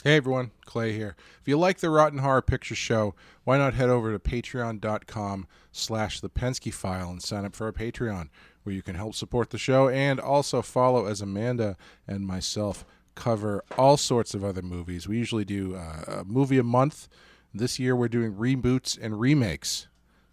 Hey everyone, Clay here. If you like the Rotten Horror Picture Show, why not head over to patreon.com/thepenskyfile and sign up for our Patreon, where you can help support the show and also follow as Amanda and myself cover all sorts of other movies. We usually do a movie a month. This year we're doing reboots and remakes.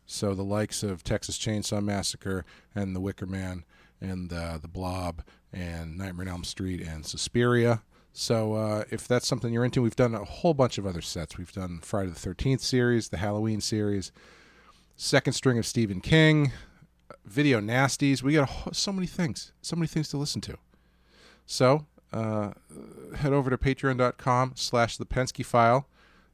So the likes of Texas Chainsaw Massacre and The Wicker Man and The Blob and Nightmare on Elm Street and Suspiria. So if that's something you're into, we've done a whole bunch of other sets. We've done Friday the 13th series, the Halloween series, second string of Stephen King, video nasties. We got so many things to listen to. So head over to patreon.com/thepenskyfile,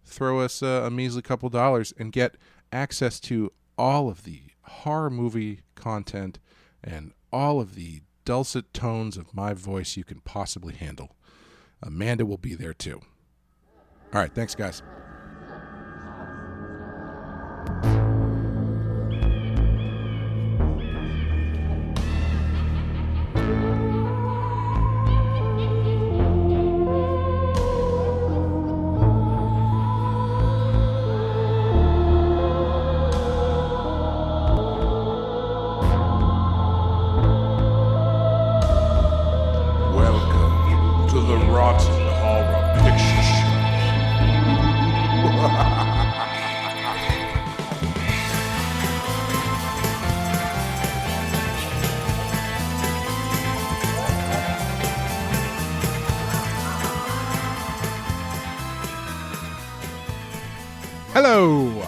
throw us a measly couple dollars, and get access to all of the horror movie content and all of the dulcet tones of my voice you can possibly handle. Amanda will be there too. All right, thanks, guys. Welcome to the Rotten Horror Picture Show. Hello,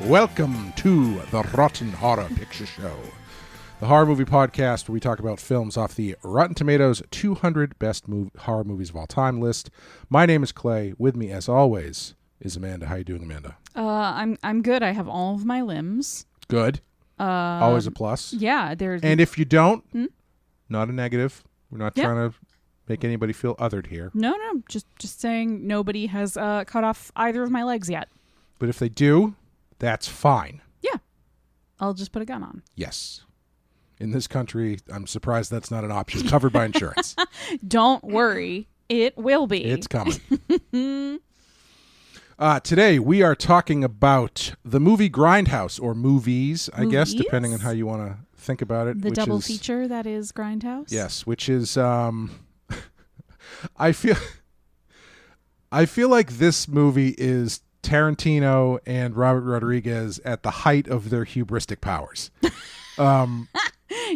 welcome to the Rotten Horror Picture Show, the horror movie podcast where we talk about films off the Rotten Tomatoes 200 Best Horror Movies of All Time list. My name is Clay. With me, as always, is Amanda. How you doing, Amanda? I'm good. I have all of my limbs. Good. Always a plus. Yeah, there's. And if you don't, not a negative. We're not trying to make anybody feel othered here. No, just saying nobody has cut off either of my legs yet. But if they do, that's fine. Yeah, I'll just put a gun on. Yes. In this country, I'm surprised that's not an option. Covered by insurance. Don't worry, it will be. It's coming. Today, we are talking about the movie Grindhouse, or movies, I guess, depending on how you want to think about it. The double feature that is Grindhouse? Yes, which is, I feel like this movie is Tarantino and Robert Rodriguez at the height of their hubristic powers.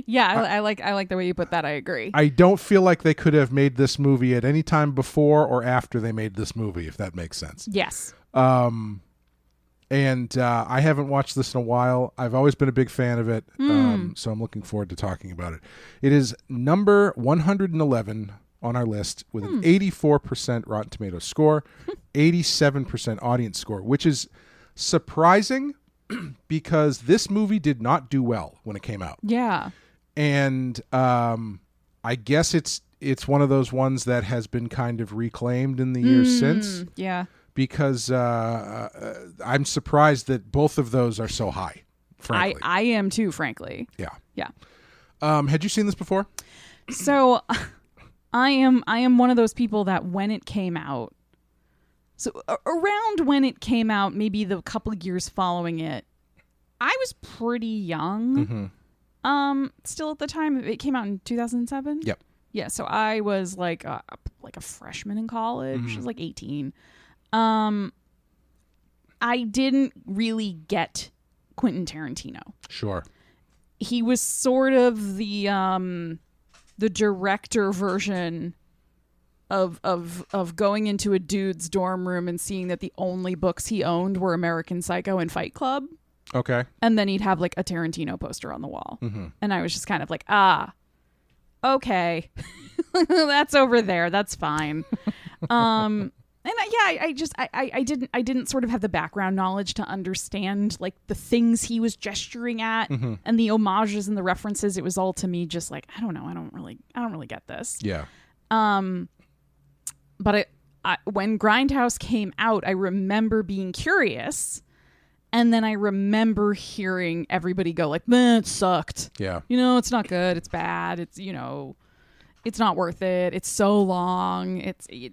Yeah, I like the way you put that. I agree. I don't feel like they could have made this movie at any time before or after they made this movie, if that makes sense. Yes. And I haven't watched this in a while. I've always been a big fan of it, so I'm looking forward to talking about it. It is number 111 on our list with an 84% Rotten Tomatoes score, 87% audience score, which is surprising because this movie did not do well when it came out. Yeah. And I guess it's one of those ones that has been kind of reclaimed in the years since. Yeah. Because I'm surprised that both of those are so high, frankly. I am too, frankly. Yeah. Yeah. Had you seen this before? So I am one of those people that when it came out, so around when it came out, maybe the couple of years following it, I was pretty young. Mm-hmm. Still at the time, it came out in 2007. Yep. Yeah, so I was like a freshman in college. I was like 18. I didn't really get Quentin Tarantino. Sure. He was sort of the director version of going into a dude's dorm room and seeing that the only books he owned were American Psycho and Fight Club. Okay. And then he'd have like a Tarantino poster on the wall. Mm-hmm. And I was just kind of like, okay. That's over there. That's fine. And I didn't sort of have the background knowledge to understand like the things he was gesturing at and the homages and the references. It was all to me just like, I don't know. I don't really get this. Yeah. But when Grindhouse came out, I remember being curious. And then I remember hearing everybody go like, man, it sucked. Yeah. It's not good. It's bad. It's, it's not worth it. It's so long. It's a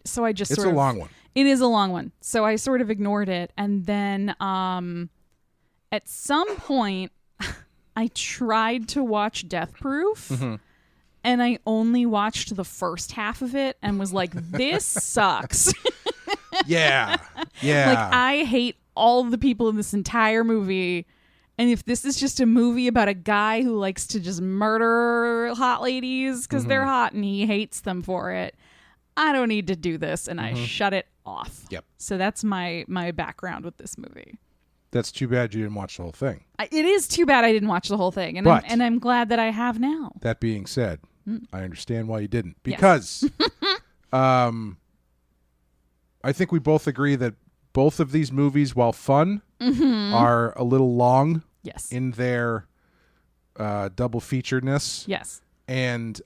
long one. It is a long one. So I sort of ignored it. And then at some point, I tried to watch Death Proof. And I only watched the first half of it and was like, this sucks. Yeah. Like, I hate all the people in this entire movie. And if this is just a movie about a guy who likes to just murder hot ladies because they're hot and he hates them for it, I don't need to do this. And I shut it off. Yep. So that's my background with this movie. That's too bad you didn't watch the whole thing. It is too bad I didn't watch the whole thing. And, I'm glad that I have now. That being said, I understand why you didn't. Because I think we both agree that both of these movies, while fun, are a little long in their double featuredness. Yes. And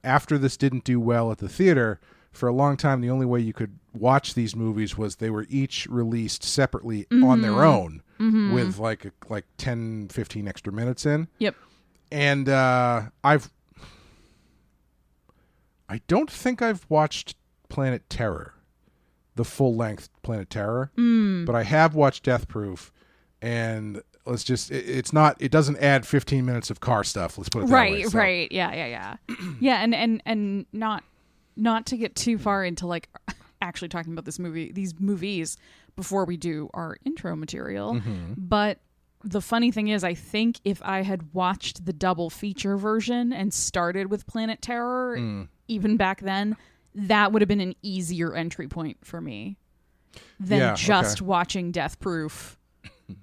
after this didn't do well at the theater, for a long time, the only way you could watch these movies was they were each released separately on their own with like 10, 15 extra minutes in. Yep. And I don't think I've watched Planet Terror, the full-length Planet Terror, but I have watched Death Proof, and it doesn't add 15 minutes of car stuff. Let's put it that way. Right. Yeah. Yeah, and not to get too far into like actually talking about these movies before we do our intro material, but the funny thing is, I think if I had watched the double feature version and started with Planet Terror, even back then, that would have been an easier entry point for me than watching Death Proof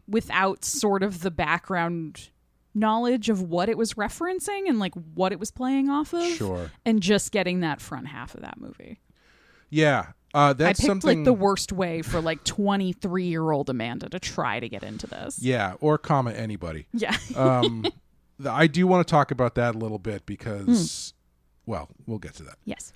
without sort of the background knowledge of what it was referencing and like what it was playing off of. Sure. And just getting that front half of that movie. Yeah. That's I picked something like the worst way for like 23-year-old Amanda to try to get into this. Yeah, or anybody. Yeah. I do want to talk about that a little bit because, well, we'll get to that. Yes.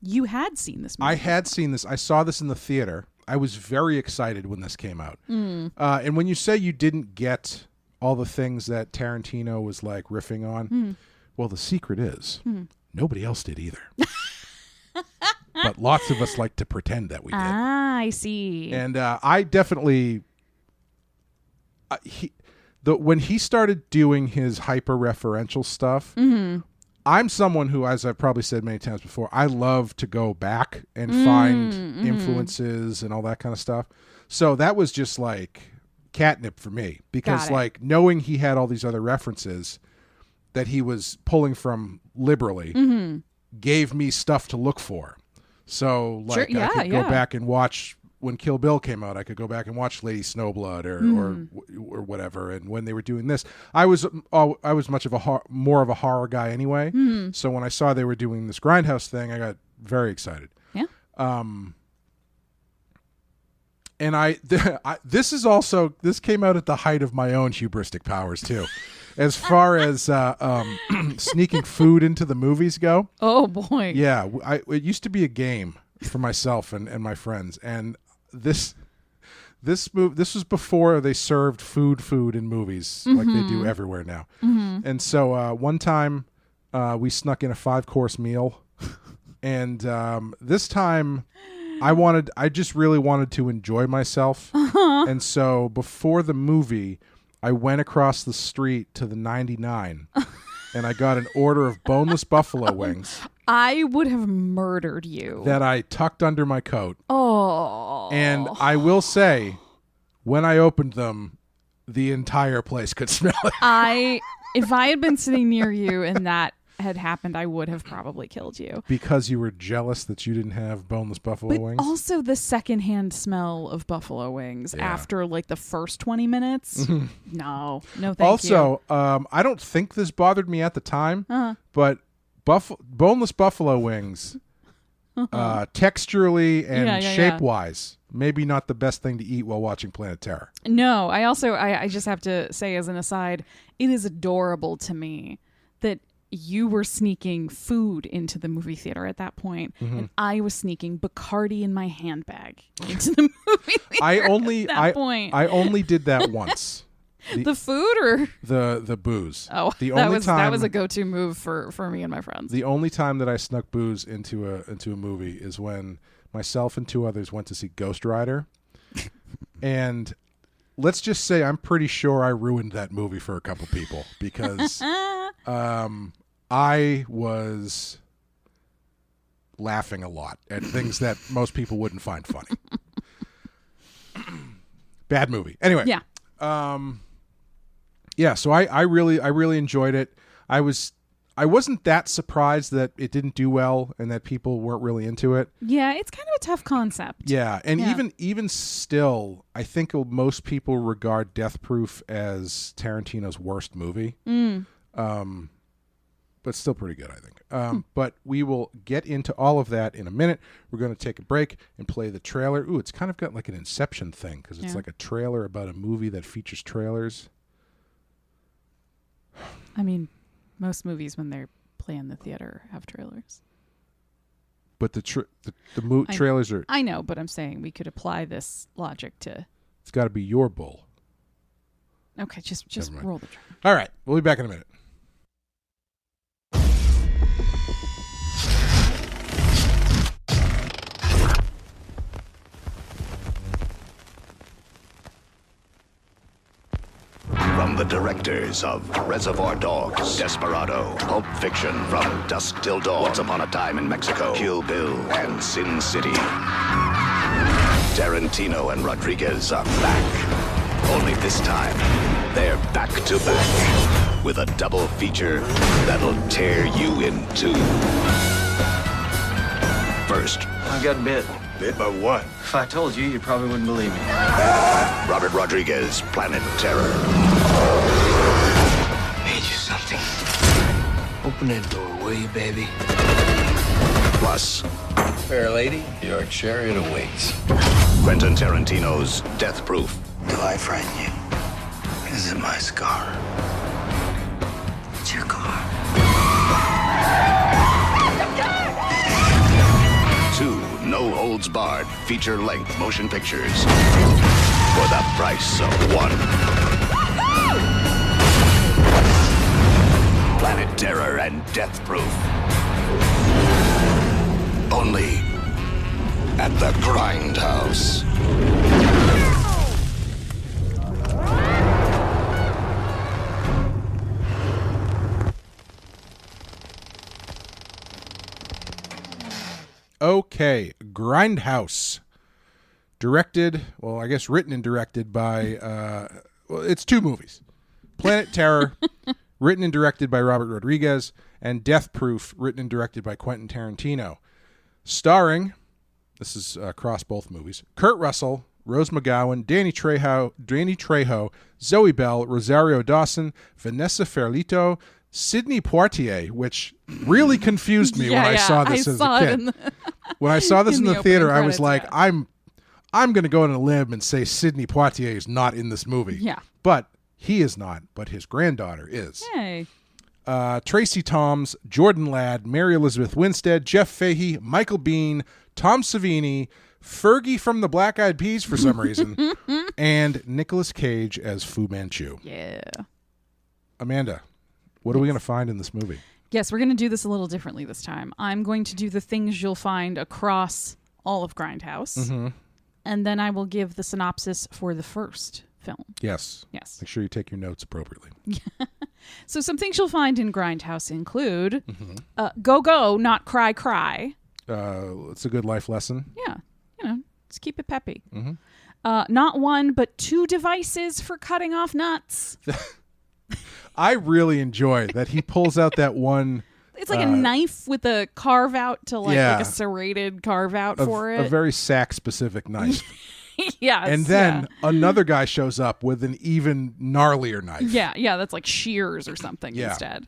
You had seen this movie. I had seen this. I saw this in the theater. I was very excited when this came out. And when you say you didn't get all the things that Tarantino was like riffing on, well, the secret is nobody else did either. But lots of us like to pretend that we did. Ah, I see. And I definitely... when he started doing his hyper-referential stuff, I'm someone who, as I've probably said many times before, I love to go back and find influences and all that kind of stuff. So that was just like catnip for me. Because like knowing he had all these other references that he was pulling from liberally gave me stuff to look for. So like I could go back and watch when Kill Bill came out. I could go back and watch Lady Snowblood or whatever. And when they were doing this, I was much of more of a horror guy anyway. So when I saw they were doing this Grindhouse thing, I got very excited. Yeah. And this came out at the height of my own hubristic powers too. As far as sneaking food into the movies go. Oh, boy. Yeah. It used to be a game for myself and my friends. And this was before they served food in movies like they do everywhere now. And so one time we snuck in a 5-course meal. And this time I just really wanted to enjoy myself. And so before the movie, I went across the street to the 99 and I got an order of boneless buffalo wings. I would have murdered you. That I tucked under my coat. Oh. And I will say, when I opened them, the entire place could smell it. If I had been sitting near you and that had happened, I would have probably killed you. Because you were jealous that you didn't have boneless buffalo wings? Also the secondhand smell of buffalo wings after like the first 20 minutes. No, thank you. Also, I don't think this bothered me at the time, but boneless buffalo wings, texturally and shape-wise, maybe not the best thing to eat while watching Planet Terror. No, I just have to say as an aside, it is adorable to me that you were sneaking food into the movie theater at that point, and I was sneaking Bacardi in my handbag into the movie theater at that point. I only did that once. The food or the booze? Oh, that was a go-to move for me and my friends. The only time that I snuck booze into a movie is when myself and 2 others went to see Ghost Rider. And let's just say I'm pretty sure I ruined that movie for a couple people because I was laughing a lot at things that most people wouldn't find funny. Bad movie. Anyway. Yeah. So I really enjoyed it. I wasn't that surprised that it didn't do well and that people weren't really into it. Yeah, it's kind of a tough concept. Yeah, and even still, I think most people regard Death Proof as Tarantino's worst movie. But still pretty good, I think. But we will get into all of that in a minute. We're going to take a break and play the trailer. Ooh, it's kind of got like an Inception thing because it's like a trailer about a movie that features trailers. I mean, most movies when they play in the theater have trailers. But the trailers are... I know, but I'm saying we could apply this logic to... It's got to be your bull. Okay, just roll the trailer. All right, we'll be back in a minute. From the directors of Reservoir Dogs, Desperado, Pulp Fiction, From Dusk Till Dawn, Once Upon a Time in Mexico, Kill Bill, and Sin City. Tarantino and Rodriguez are back. Only this time, they're back to back with a double feature that'll tear you in two. First, I got bit. Bit by what? If I told you, you probably wouldn't believe me. Robert Rodriguez, Planet Terror. Made you something. Open that door, will you, baby? Plus, Fair lady, your chariot awaits. Quentin Tarantino's Death Proof. Do I frighten you? Is it my scar? It's your car. 2 no-holds-barred feature-length motion pictures for the price of 1. Planet Terror and Death Proof. Only at the Grindhouse. Okay, Grindhouse. Directed, well, I guess written and directed by, it's 2 movies. Planet Terror, written and directed by Robert Rodriguez, and Death Proof, written and directed by Quentin Tarantino. Starring, this is across both movies, Kurt Russell, Rose McGowan, Danny Trejo, Zoe Bell, Rosario Dawson, Vanessa Ferlito, Sidney Poitier, which really confused me when I saw this as a kid. When I saw this in the theater, I was like, I'm going to go on a limb and say Sidney Poitier is not in this movie. Yeah. But he is not, but his granddaughter is. Hey. Tracy Toms, Jordan Ladd, Mary Elizabeth Winstead, Jeff Fahey, Michael Biehn, Tom Savini, Fergie from the Black Eyed Peas for some reason, and Nicolas Cage as Fu Manchu. Yeah. Amanda, what are we going to find in this movie? Yes, we're going to do this a little differently this time. I'm going to do the things you'll find across all of Grindhouse. Mm-hmm. And then I will give the synopsis for the first film. Yes. Yes. Make sure you take your notes appropriately. So some things you'll find in Grindhouse include go, go, not cry, cry. It's a good life lesson. Yeah. Just keep it peppy. Mm-hmm. Not 1, but 2 devices for cutting off nuts. I really enjoy that he pulls out that one. It's like a knife with a carve out to like a serrated carve out for it. A very sack-specific knife. Yes. And then another guy shows up with an even gnarlier knife. Yeah, that's like shears or something instead.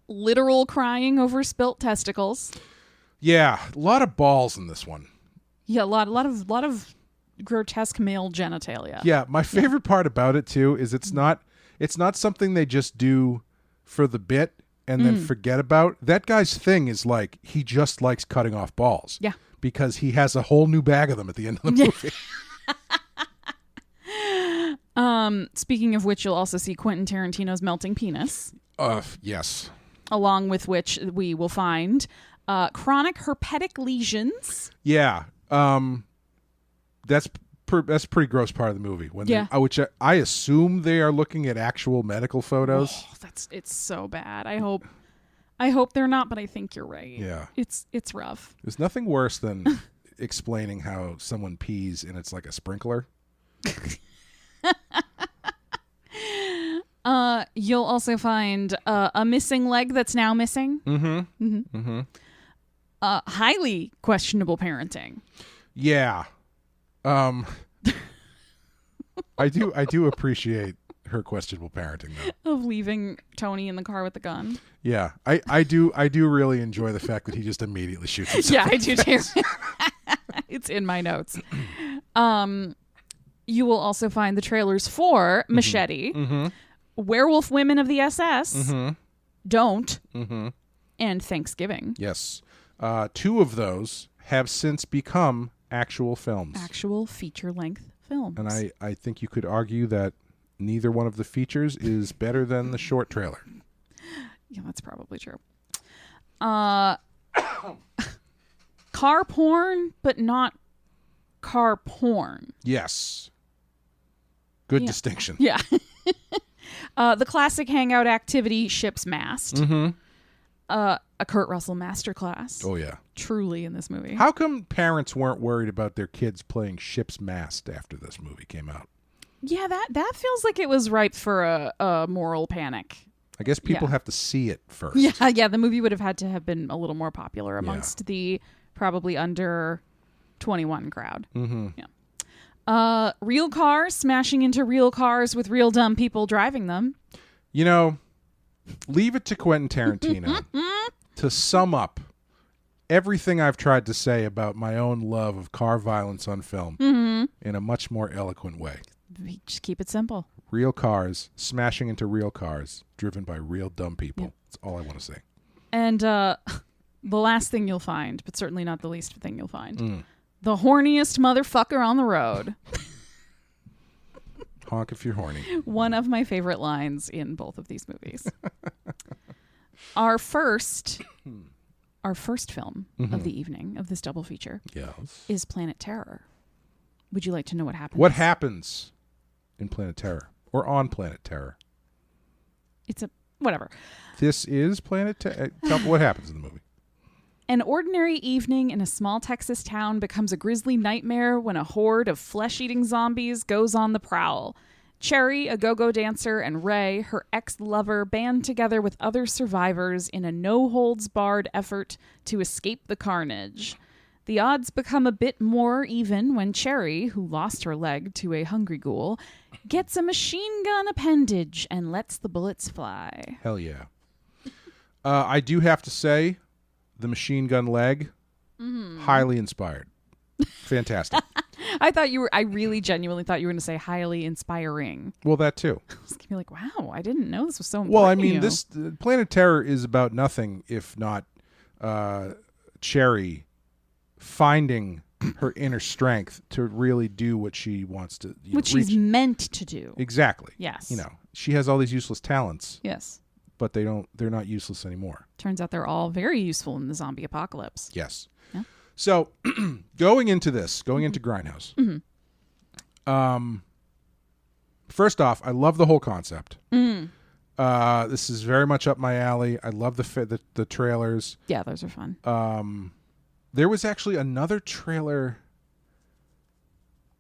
Literal crying over spilt testicles. Yeah, a lot of balls in this one. Yeah, a lot of grotesque male genitalia. Yeah, my favorite part about it too is it's not something they just do for the bit and then forget about. That guy's thing is like he just likes cutting off balls. Yeah. Because he has a whole new bag of them at the end of the movie. Speaking of which, you'll also see Quentin Tarantino's melting penis. Yes. Along with which we will find Chronic herpetic lesions. Yeah. That's a pretty gross part of the movie. When Yeah. which I assume they are looking at actual medical photos. Oh, it's so bad. I hope they're not, but I think you're right. Yeah. It's rough. There's nothing worse than explaining how someone pees and it's like a sprinkler. You'll also find a missing leg that's now missing. Highly questionable parenting. Yeah. I do appreciate her questionable parenting though. Of leaving Tony in the car with the gun. Yeah. I do really enjoy the fact that he just immediately shoots himself. Yeah, I do too. It's in my notes. You will also find the trailers for Machete, Werewolf Women of the SS, Don't, and Thanksgiving. Yes. 2 of those have since become actual films. Actual feature-length films. And I think you could argue that neither one of the features is better than the short trailer. Yeah, that's probably true. Car porn, but not car porn. Yes. Good Yeah. distinction. Yeah. The classic hangout activity, ship's mast. A Kurt Russell masterclass. Oh, yeah. Truly in this movie. How come parents weren't worried about their kids playing ship's mast after this movie came out? Yeah, that feels like it was ripe for a moral panic. I guess people Yeah. have to see it first. Yeah, the movie would have had to have been a little more popular amongst the probably under 21 crowd. Yeah. Real cars smashing into real cars with real dumb people driving them. You know, leave it to Quentin Tarantino to sum up everything I've tried to say about my own love of car violence on film in a much more eloquent way. Just keep it simple. Real cars smashing into real cars driven by real dumb people. That's all I want to say. And the last thing you'll find, but certainly not the least thing you'll find, the horniest motherfucker on the road. Honk if you're horny. One of my favorite lines in both of these movies. Our first film of the evening of this double feature Yes. is Planet Terror. Would you like to know what happens? What happens in Planet Terror or on Planet Terror? It's a whatever. This is Planet Terror. Tell me what happens in the movie. An ordinary evening in a small Texas town becomes a grisly nightmare when a horde of flesh-eating zombies goes on the prowl. Cherry, a go-go dancer, and Ray, her ex-lover, band together with other survivors in a no-holds-barred effort to escape the carnage. The odds become a bit more even when Cherry, who lost her leg to a hungry ghoul, gets a machine gun appendage and lets the bullets fly. Hell yeah. I do have to say, the machine gun leg, highly inspired. Fantastic. I really genuinely thought you were going to say highly inspiring. Well, that too. I was going to be like, wow, I didn't know this was so important. Well, I to mean, you. this Planet Terror is about nothing if not Cherry finding her inner strength to really do what she wants to. Which she's meant to do. Exactly. Yes. You know, she has all these useless talents. Yes. But they're not useless anymore. Turns out they're all very useful in the zombie apocalypse. Yes. Yeah. So going into Grindhouse. First off, I love the whole concept. This is very much up my alley. I love the trailers. Yeah, those are fun. There was actually another trailer.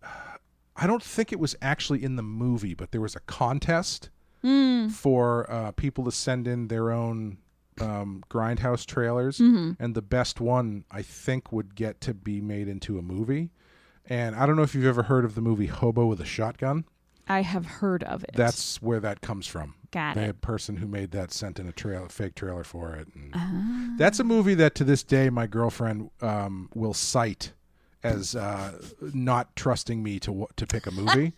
I don't think it was actually in the movie, but there was a contest for people to send in their own Grindhouse trailers, and the best one I think would get to be made into a movie. And I don't know if you've ever heard of the movie Hobo with a Shotgun. I have heard of it. That's where that comes from. Got The it. person who made that sent in a fake trailer for it. And that's a movie that to this day my girlfriend will cite as not trusting me to pick a movie.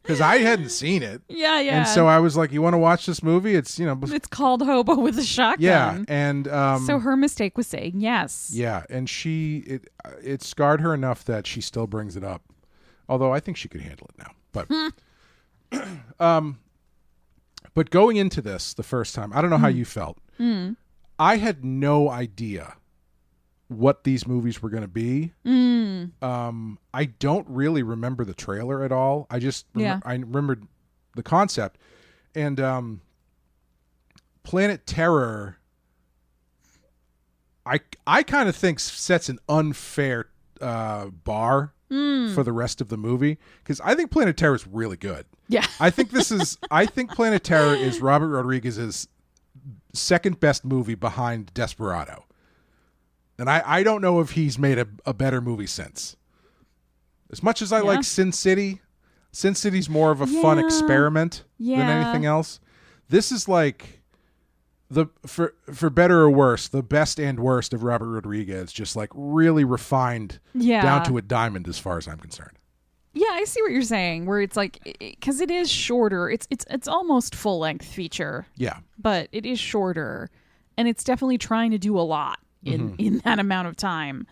Because I hadn't seen it. Yeah. And so I was like, you want to watch this movie? It's, It's called Hobo with a Shotgun. Yeah. And so her mistake was saying yes. yeah. And it scarred her enough that she still brings it up. Although I think she could handle it now. But, but going into this the first time, I don't know how you felt. I had no idea what these movies were going to be. I don't really remember the trailer at all. I just I remembered the concept. And Planet Terror, I kind of think sets an unfair bar for the rest of the movie, because I think Planet Terror is really good. Yeah. I think Planet Terror is Robert Rodriguez's second best movie behind Desperado. And I don't know if he's made a better movie since. As much as I like Sin City's more of a fun experiment than anything else. This is like for better or worse, the best and worst of Robert Rodriguez, just like really refined down to a diamond as far as I'm concerned. Yeah, I see what you're saying, where it's like, because it is shorter. It's almost full-length feature. Yeah. But it is shorter, and it's definitely trying to do a lot in that amount of time.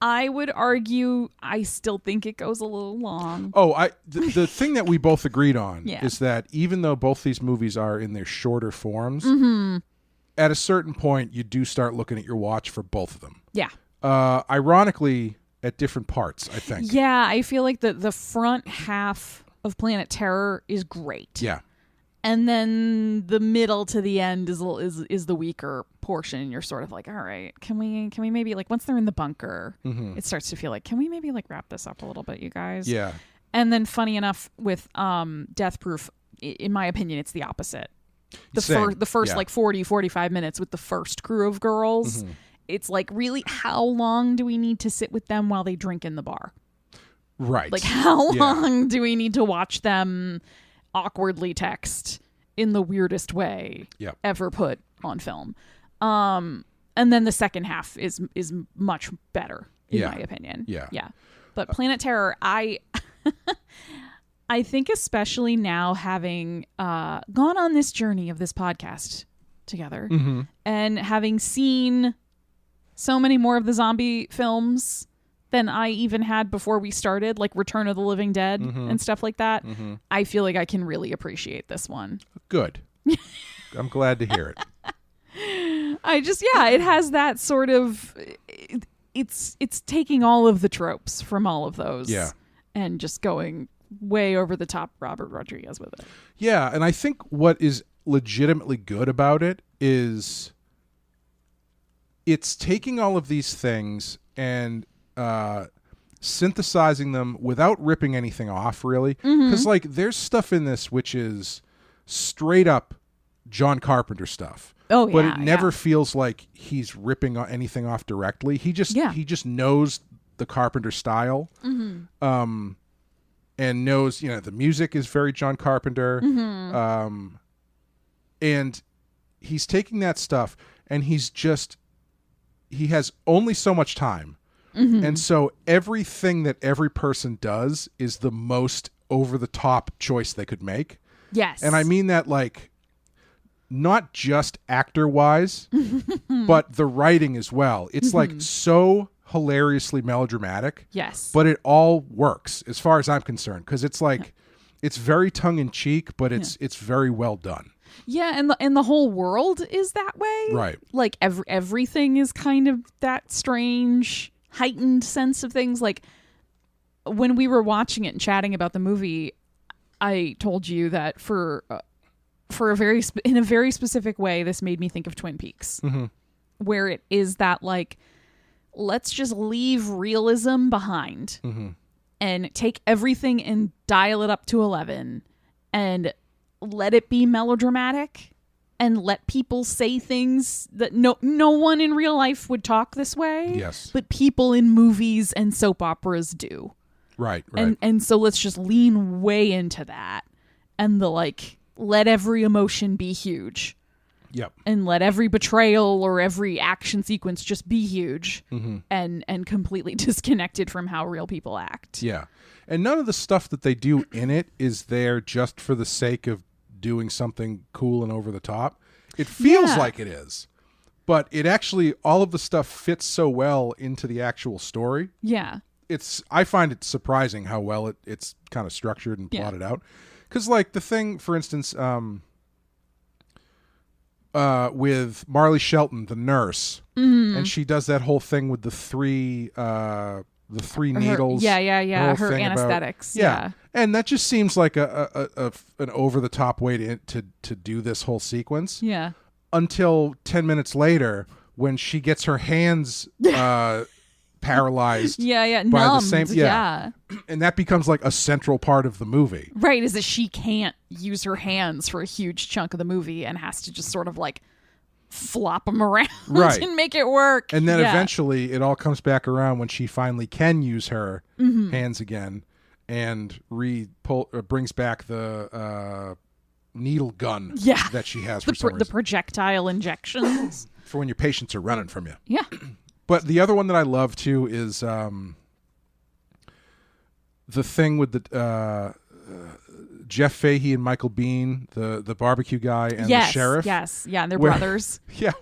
I would argue I still think it goes a little long. Oh, the thing that we both agreed on is that even though both these movies are in their shorter forms, at a certain point you do start looking at your watch for both of them. Yeah. Ironically, at different parts, I think. Yeah, I feel like the front half of Planet Terror is great. Yeah. And then the middle to the end is the weaker portion. You're sort of like, all right, can we maybe, like, once they're in the bunker, it starts to feel like, can we maybe like wrap this up a little bit, you guys? Yeah. And then funny enough with Death Proof, in my opinion, it's the opposite. The first like 40-45 minutes with the first crew of girls, it's like, really, how long do we need to sit with them while they drink in the bar? Right. Like, how long do we need to watch them awkwardly text in the weirdest way ever put on film? And then the second half is much better in my opinion. Yeah. But Planet Terror, I think, especially now, having gone on this journey of this podcast together and having seen so many more of the zombie films than I even had before we started, like Return of the Living Dead and stuff like that, I feel like I can really appreciate this one. Good. I'm glad to hear it. It has that sort of, it's taking all of the tropes from all of those and just going way over the top Robert Rodriguez with it. Yeah, and I think what is legitimately good about it is it's taking all of these things and synthesizing them without ripping anything off, really. Because like, there's stuff in this which is straight up John Carpenter stuff. Oh, but it never feels like he's ripping anything off directly. He just knows the Carpenter style, and knows, the music is very John Carpenter, and he's taking that stuff and he has only so much time. And so everything that every person does is the most over-the-top choice they could make. Yes. And I mean that, like, not just actor-wise, but the writing as well. It's, like, so hilariously melodramatic. Yes. But it all works, as far as I'm concerned, because it's, like, it's very tongue-in-cheek, but it's very well done. Yeah, and the whole world is that way. Right. Like, everything is kind of that strange, heightened sense of things. Like, when we were watching it and chatting about the movie, I told you that in a very specific way, this made me think of Twin Peaks, where it is that, like, let's just leave realism behind and take everything and dial it up to 11 and let it be melodramatic and let people say things that no one in real life would talk this way. Yes. But people in movies and soap operas do. Right. And so let's just lean way into that and let every emotion be huge. Yep. And let every betrayal or every action sequence just be huge and completely disconnected from how real people act. Yeah. And none of the stuff that they do in it is there just for the sake of doing something cool and over the top. It feels like it is. But it actually, all of the stuff fits so well into the actual story. Yeah. I find it surprising how well it's kind of structured and plotted out. Because, like, the thing, for instance, with Marley Shelton, the nurse, and she does that whole thing with the three needles. Her thing anesthetics. About, and that just seems like an over the top way to do this whole sequence. Yeah. Until 10 minutes later, when she gets her hands paralyzed. Numbed, the same. Yeah. And that becomes like a central part of the movie. Right, is that she can't use her hands for a huge chunk of the movie and has to just sort of like flop them around and make it work. And then eventually it all comes back around when she finally can use her hands again and brings back the needle gun that she has for some reason. The projectile injections. For when your patients are running from you. Yeah. But the other one that I love too is the thing with the Jeff Fahey and Michael Biehn, the barbecue guy and the sheriff. Yes, yeah, and they're brothers. Yeah,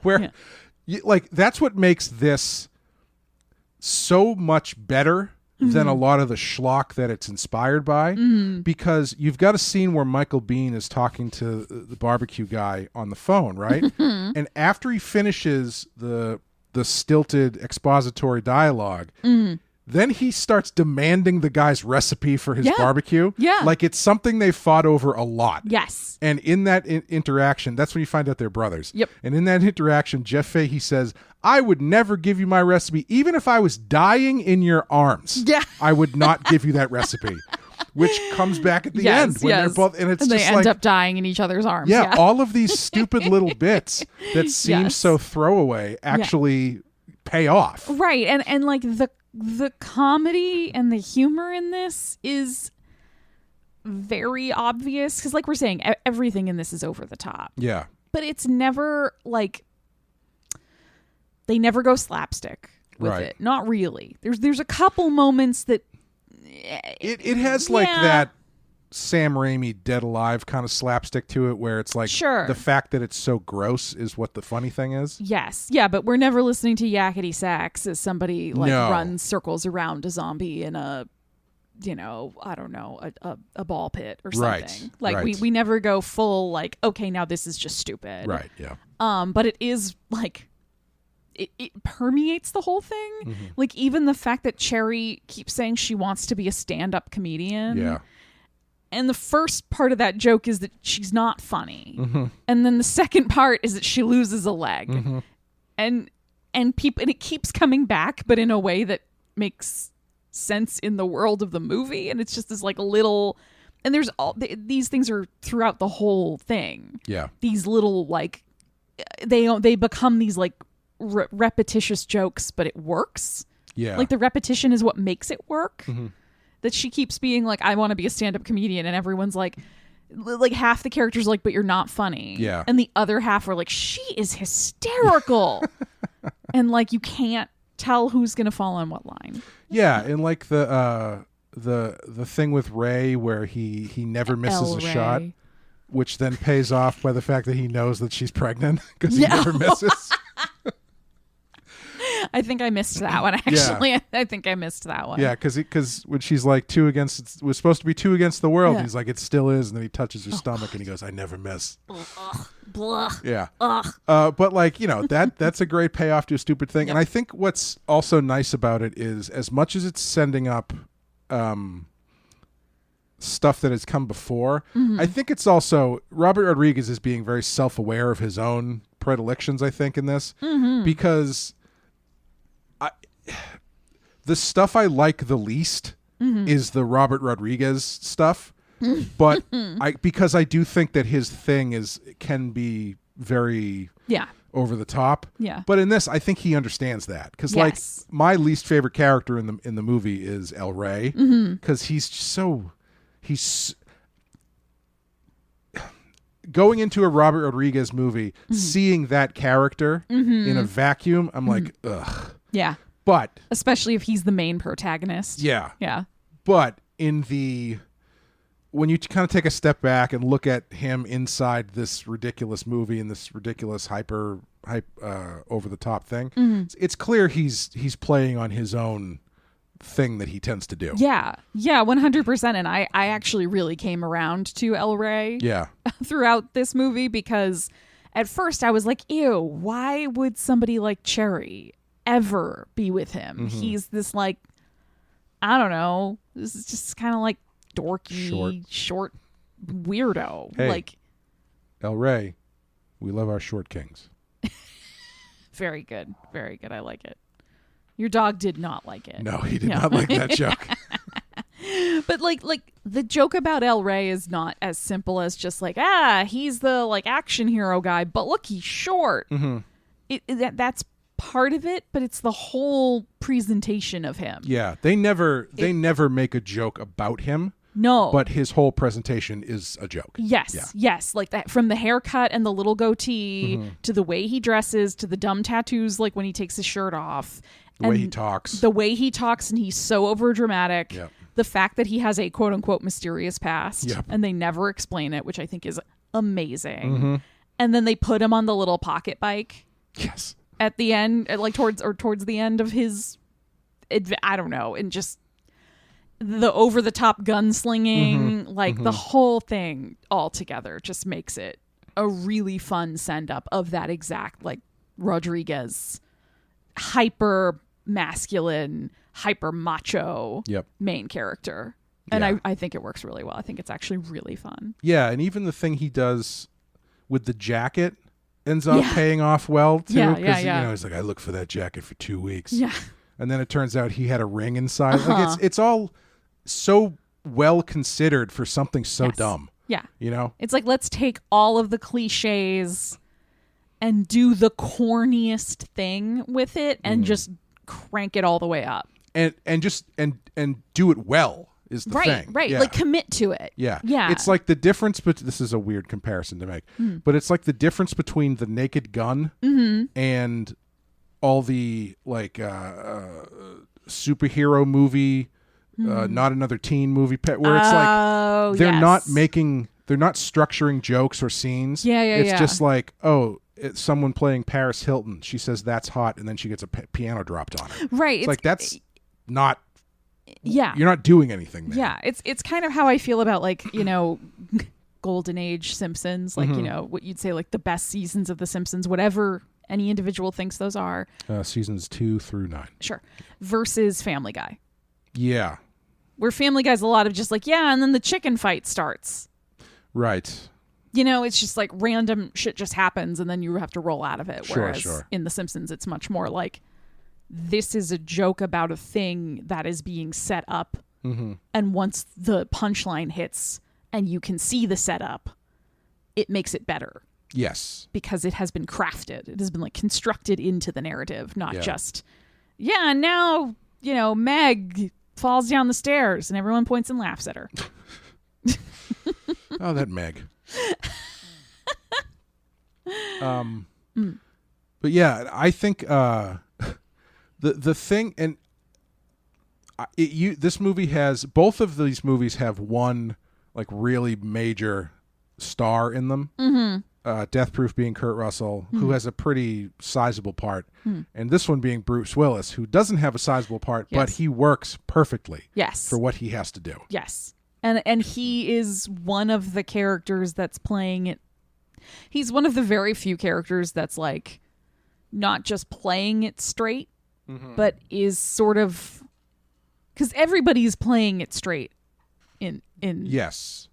like that's what makes this so much better than a lot of the schlock that it's inspired by, because you've got a scene where Michael Biehn is talking to the barbecue guy on the phone, right? And after he finishes the stilted expository dialogue, then he starts demanding the guy's recipe for his barbecue. Yeah. Like it's something they've fought over a lot. Yes. And in that interaction, that's when you find out they're brothers. Yep. And in that interaction, Jeff Fahey says, I would never give you my recipe. Even if I was dying in your arms, I would not give you that recipe. Which comes back at the end when they're both, and it's and just they end up dying in each other's arms. Yeah, all of these stupid little bits that seem so throwaway actually pay off. Right, and like the comedy and the humor in this is very obvious because, like we're saying, everything in this is over the top. Yeah, but it's never like they never go slapstick with it. Not really. There's a couple moments that. It has like that Sam Raimi Dead Alive kind of slapstick to it where it's like the fact that it's so gross is what the funny thing is. Yes. Yeah, but we're never listening to yakety sax as somebody runs circles around a zombie in a, I don't know, a ball pit or something. We never go full like, okay, now this is just stupid. Right, yeah. But it is like it permeates the whole thing. Like even the fact that Cherry keeps saying she wants to be a stand-up comedian. Yeah. And the first part of that joke is that she's not funny. And then the second part is that she loses a leg. And it keeps coming back, but in a way that makes sense in the world of the movie. And it's just this like little, and there's all these things are throughout the whole thing. Yeah. These little like, they become these like repetitious jokes, but it works. Yeah. Like the repetition is what makes it work. That she keeps being like, I want to be a stand-up comedian, and everyone's like half the characters are like, but you're not funny. Yeah. And the other half are like, she is hysterical. And like you can't tell who's gonna fall on what line. Yeah, and like the thing with Ray where he never misses a shot, which then pays off by the fact that he knows that she's pregnant because he never misses. I think I missed that one, actually. Yeah. I think I missed that one. Yeah, because when she's like it was supposed to be 2 against the world, he's like, it still is, and then he touches her stomach and he goes, I never miss. Blah. Yeah. But like, that's a great payoff to a stupid thing. And I think what's also nice about it is as much as it's sending up stuff that has come before, I think it's also Robert Rodriguez is being very self-aware of his own predilections, I think, in this. Because the stuff I like the least is the Robert Rodriguez stuff, but because I do think that his thing can be very over the top. Yeah. But in this, I think he understands that because like my least favorite character in the movie is El Rey because he's going into a Robert Rodriguez movie, seeing that character in a vacuum, I'm like, ugh. Yeah. But especially if he's the main protagonist. Yeah. Yeah. But when you kind of take a step back and look at him inside this ridiculous movie and this ridiculous hype over the top thing, it's clear he's playing on his own thing that he tends to do. Yeah. Yeah, 100%. And I actually really came around to El Rey throughout this movie because at first I was like, ew, why would somebody like Cherry ever be with him? He's this like, I don't know, this is just kind of like dorky, short weirdo. Hey. Like, El Rey, we love our short kings. very good. Very good. I like it. Your dog did not like it. No, he did not like that joke. But like the joke about El Rey is not as simple as just like, he's the like action hero guy, but look, he's short. That's part of it, but it's the whole presentation of him. Yeah, they never make a joke about him. No. But his whole presentation is a joke. Yes. Like that, from the haircut and the little goatee to the way he dresses to the dumb tattoos, like when he takes his shirt off. The way he talks. The way he talks, and he's so over dramatic. Yep. The fact that he has a quote unquote mysterious past. Yep. And they never explain it, which I think is amazing. And then they put him on the little pocket bike. Yes. At the end, like towards the end of his, I don't know, and just the over-the-top gunslinging, like the whole thing all together just makes it a really fun send-up of that exact, like, Rodriguez hyper masculine, hyper macho main character. And I think it works really well. I think it's actually really fun. Yeah, and even the thing he does with the jacket ends up paying off well too. Because you know, he's like, I looked for that jacket for 2 weeks. Yeah. And then it turns out he had a ring inside. Like it's all so well considered for something so dumb. Yeah. You know? It's like, let's take all of the cliches and do the corniest thing with it and just crank it all the way up. And just do it well is the thing. Right. Yeah. Like commit to it. Yeah. Yeah. It's like the difference, but this is a weird comparison to make, but it's like the difference between the Naked Gun and all the like superhero movie, not another teen movie, where it's like they're not structuring jokes or scenes. It's just like, it's someone playing Paris Hilton. She says that's hot, and then she gets a piano dropped on her. Right. It's like that's not. Yeah. You're not doing anything there. Yeah. It's kind of how I feel about, like, you know, Golden Age Simpsons, like, you know, what you'd say, like the best seasons of The Simpsons, whatever any individual thinks those are. Seasons 2 through 9. Sure. Versus Family Guy. Yeah. Where Family Guy's a lot of just like, and then the chicken fight starts. Right. You know, it's just like random shit just happens and then you have to roll out of it. Whereas in The Simpsons, it's much more like, this is a joke about a thing that is being set up. And once the punchline hits and you can see the setup, it makes it better. Yes. Because it has been crafted. It has been like constructed into the narrative, not just, now, you know, Meg falls down the stairs and everyone points and laughs at her. Oh, that Meg. But yeah, I think the thing, and this movie has, both of these movies have one like really major star in them. Death Proof being Kurt Russell, who has a pretty sizable part, and this one being Bruce Willis, who doesn't have a sizable part, but he works perfectly for what he has to do. Yes. And he is one of the characters that's playing it. He's one of the very few characters that's like not just playing it straight, but is sort of, because everybody's playing it straight in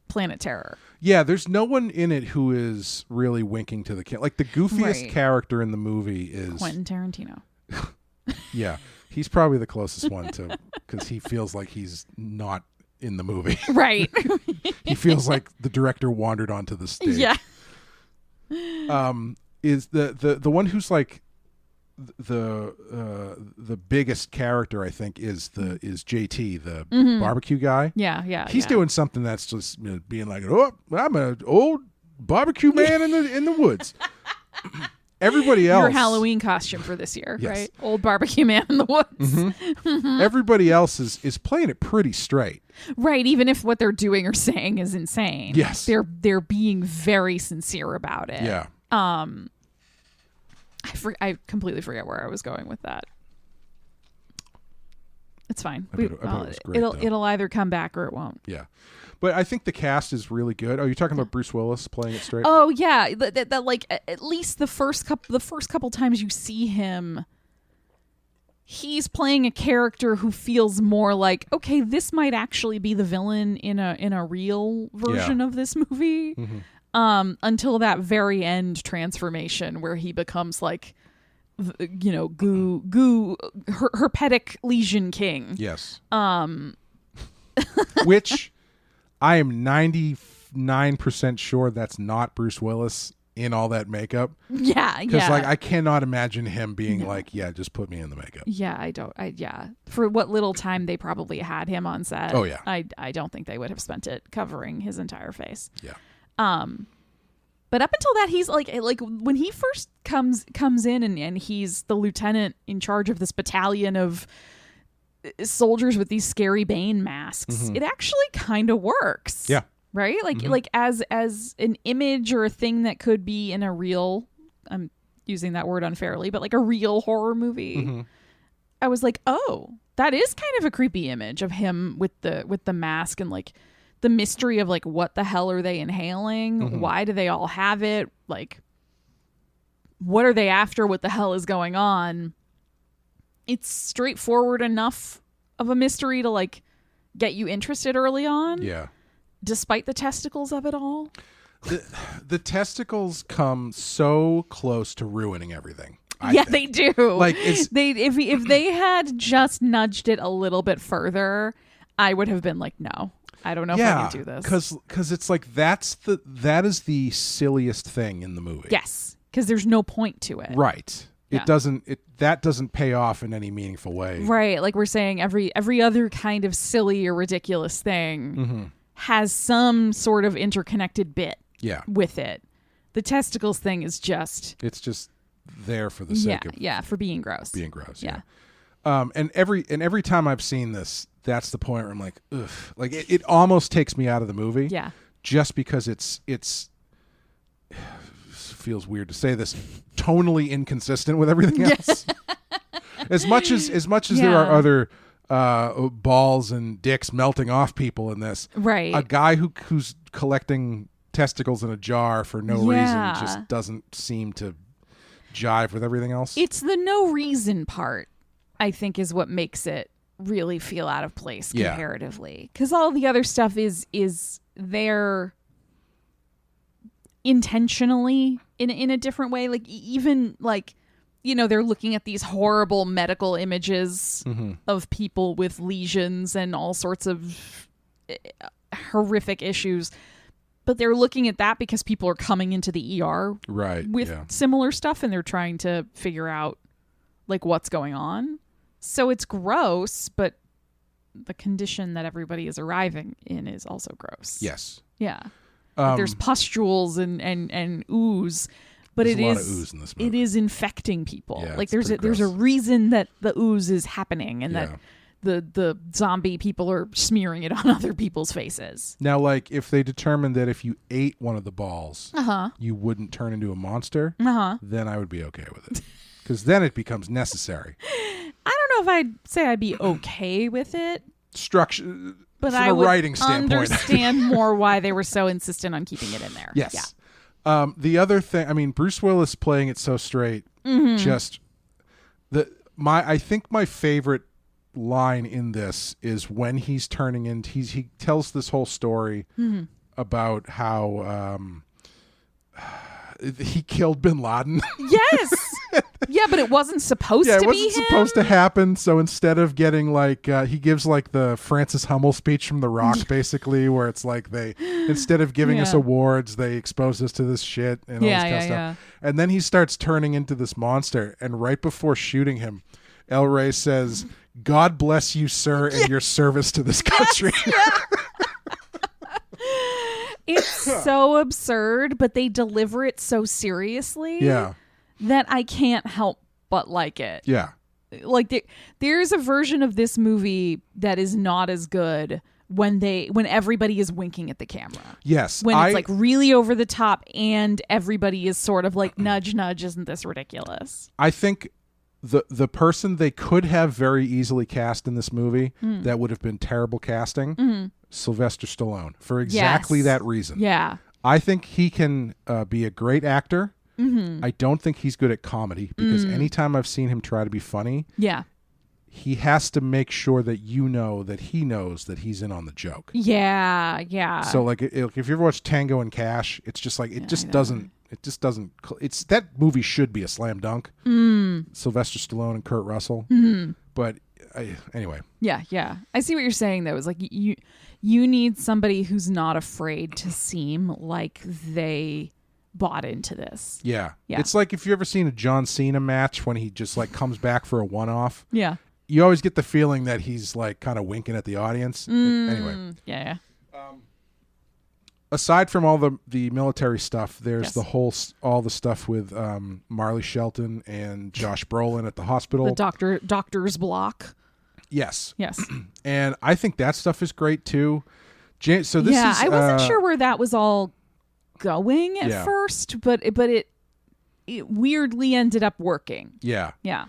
Planet Terror. Yeah, there's no one in it who is really winking to the camera. Like the goofiest character in the movie is Quentin Tarantino. Yeah, he's probably the closest one to, because he feels like he's not in the movie. Right. He feels like the director wandered onto the stage. Yeah. Is the one who's like the biggest character, I think, is JT, the barbecue guy. Yeah. He's doing something that's just, you know, being like, oh, I'm an old barbecue man in the woods. Everybody else, your Halloween costume for this year, right? Old barbecue man in the woods. Everybody else is playing it pretty straight, right? Even if what they're doing or saying is insane, yes, they're being very sincere about it. Yeah. I completely forget where I was going with that. It's fine. I bet it was great, though. It'll either come back or it won't. Yeah. But I think the cast is really good. Oh, you're talking about Bruce Willis playing it straight? Oh yeah, that like at least the first couple times you see him, he's playing a character who feels more like, okay, this might actually be the villain in a real version of this movie. Mm-hmm. Until that very end transformation where he becomes like, herpetic lesion king. Yes. Which I am 99% sure that's not Bruce Willis in all that makeup. Yeah, because like I cannot imagine him being like, yeah, just put me in the makeup. Yeah, for what little time they probably had him on set. Oh yeah, I don't think they would have spent it covering his entire face. Yeah. But up until that, he's like when he first comes in and he's the lieutenant in charge of this battalion of soldiers with these scary Bane masks. Mm-hmm. It actually kind of works. Yeah. Right? Like as an image or a thing that could be in a real, I'm using that word unfairly, but like a real horror movie. Mm-hmm. I was like, oh, that is kind of a creepy image of him with the mask and like the mystery of like what the hell are they inhaling? Mm-hmm. Why do they all have it? Like what are they after? What the hell is going on? It's straightforward enough of a mystery to like get you interested early on. Yeah. Despite the testicles of it all. The testicles come so close to ruining everything. I think. They do. Like if they had just nudged it a little bit further, I would have been like, no, I don't know if I can do this. Because it's like that is the silliest thing in the movie. Yes, because there's no point to it. Right. Yeah. That doesn't pay off in any meaningful way. Right. Like we're saying, every other kind of silly or ridiculous thing. Mm-hmm. Has some sort of interconnected bit with it. The testicles thing is just... It's just there for the sake of... Yeah, for being gross. Being gross, yeah. And every time I've seen this, that's the point where I'm like, ugh. Like, it almost takes me out of the movie. Yeah. Just because it's feels weird to say this, tonally inconsistent with everything else. As much as there are other... balls and dicks melting off people in this. Right. A guy who's collecting testicles in a jar for no reason just doesn't seem to jive with everything else. It's the no reason part, I think, is what makes it really feel out of place comparatively. Because all the other stuff is there intentionally in a different way. Like even like, they're looking at these horrible medical images of people with lesions and all sorts of horrific issues. But they're looking at that because people are coming into the ER with similar stuff and they're trying to figure out like what's going on. So it's gross, but the condition that everybody is arriving in is also gross. Yes. Yeah. There's pustules and ooze. But there's a lot of ooze in this movie. It is infecting people. Yeah, like there's a reason that the ooze is happening and that the zombie people are smearing it on other people's faces. Now, like if they determined that if you ate one of the balls, you wouldn't turn into a monster, then I would be okay with it. Because then it becomes necessary. I don't know if I'd say I'd be okay with it. Structure, but from I a would writing standpoint. Understand more why they were so insistent on keeping it in there. Yes. Yeah. The other thing, I mean, Bruce Willis playing it so straight, just I think my favorite line in this is when he's turning into, he tells this whole story about how he killed bin Laden. Yes. Yeah, but it wasn't supposed to be him. Yeah, it wasn't supposed to happen. So instead of getting like, he gives like the Francis Hummel speech from The Rock, basically, where it's like instead of giving us awards, they expose us to this shit and all this kind of stuff. And then he starts turning into this monster. And right before shooting him, El Rey says, "God bless you, sir, and your service to this country." It's so absurd, but they deliver it so seriously that I can't help but like it. Yeah. Like there's a version of this movie that is not as good when everybody is winking at the camera. Yes. When it's like really over the top and everybody is sort of like nudge, nudge, isn't this ridiculous? I think the person they could have very easily cast in this movie that would have been terrible casting, Sylvester Stallone, for exactly that reason. Yeah. I think he can be a great actor. I don't think he's good at comedy because anytime I've seen him try to be funny, he has to make sure that that he knows that he's in on the joke. Yeah, yeah. So like if you ever watch Tango and Cash, it's just like it just doesn't. It's that movie should be a slam dunk. Sylvester Stallone and Kurt Russell. But anyway. Yeah, yeah. I see what you're saying though. It's like you need somebody who's not afraid to seem like they bought into this. Yeah. Yeah. It's like if you ever seen a John Cena match when he just like comes back for a one-off. Yeah. You always get the feeling that he's like kind of winking at the audience. Anyway. Yeah. Aside from all the military stuff, there's all the stuff with Marley Shelton and Josh Brolin at the hospital. The doctor's block. Yes. Yes. And I think that stuff is great too. So this is I wasn't sure where that was all going at first, but it weirdly ended up working. Yeah. Yeah.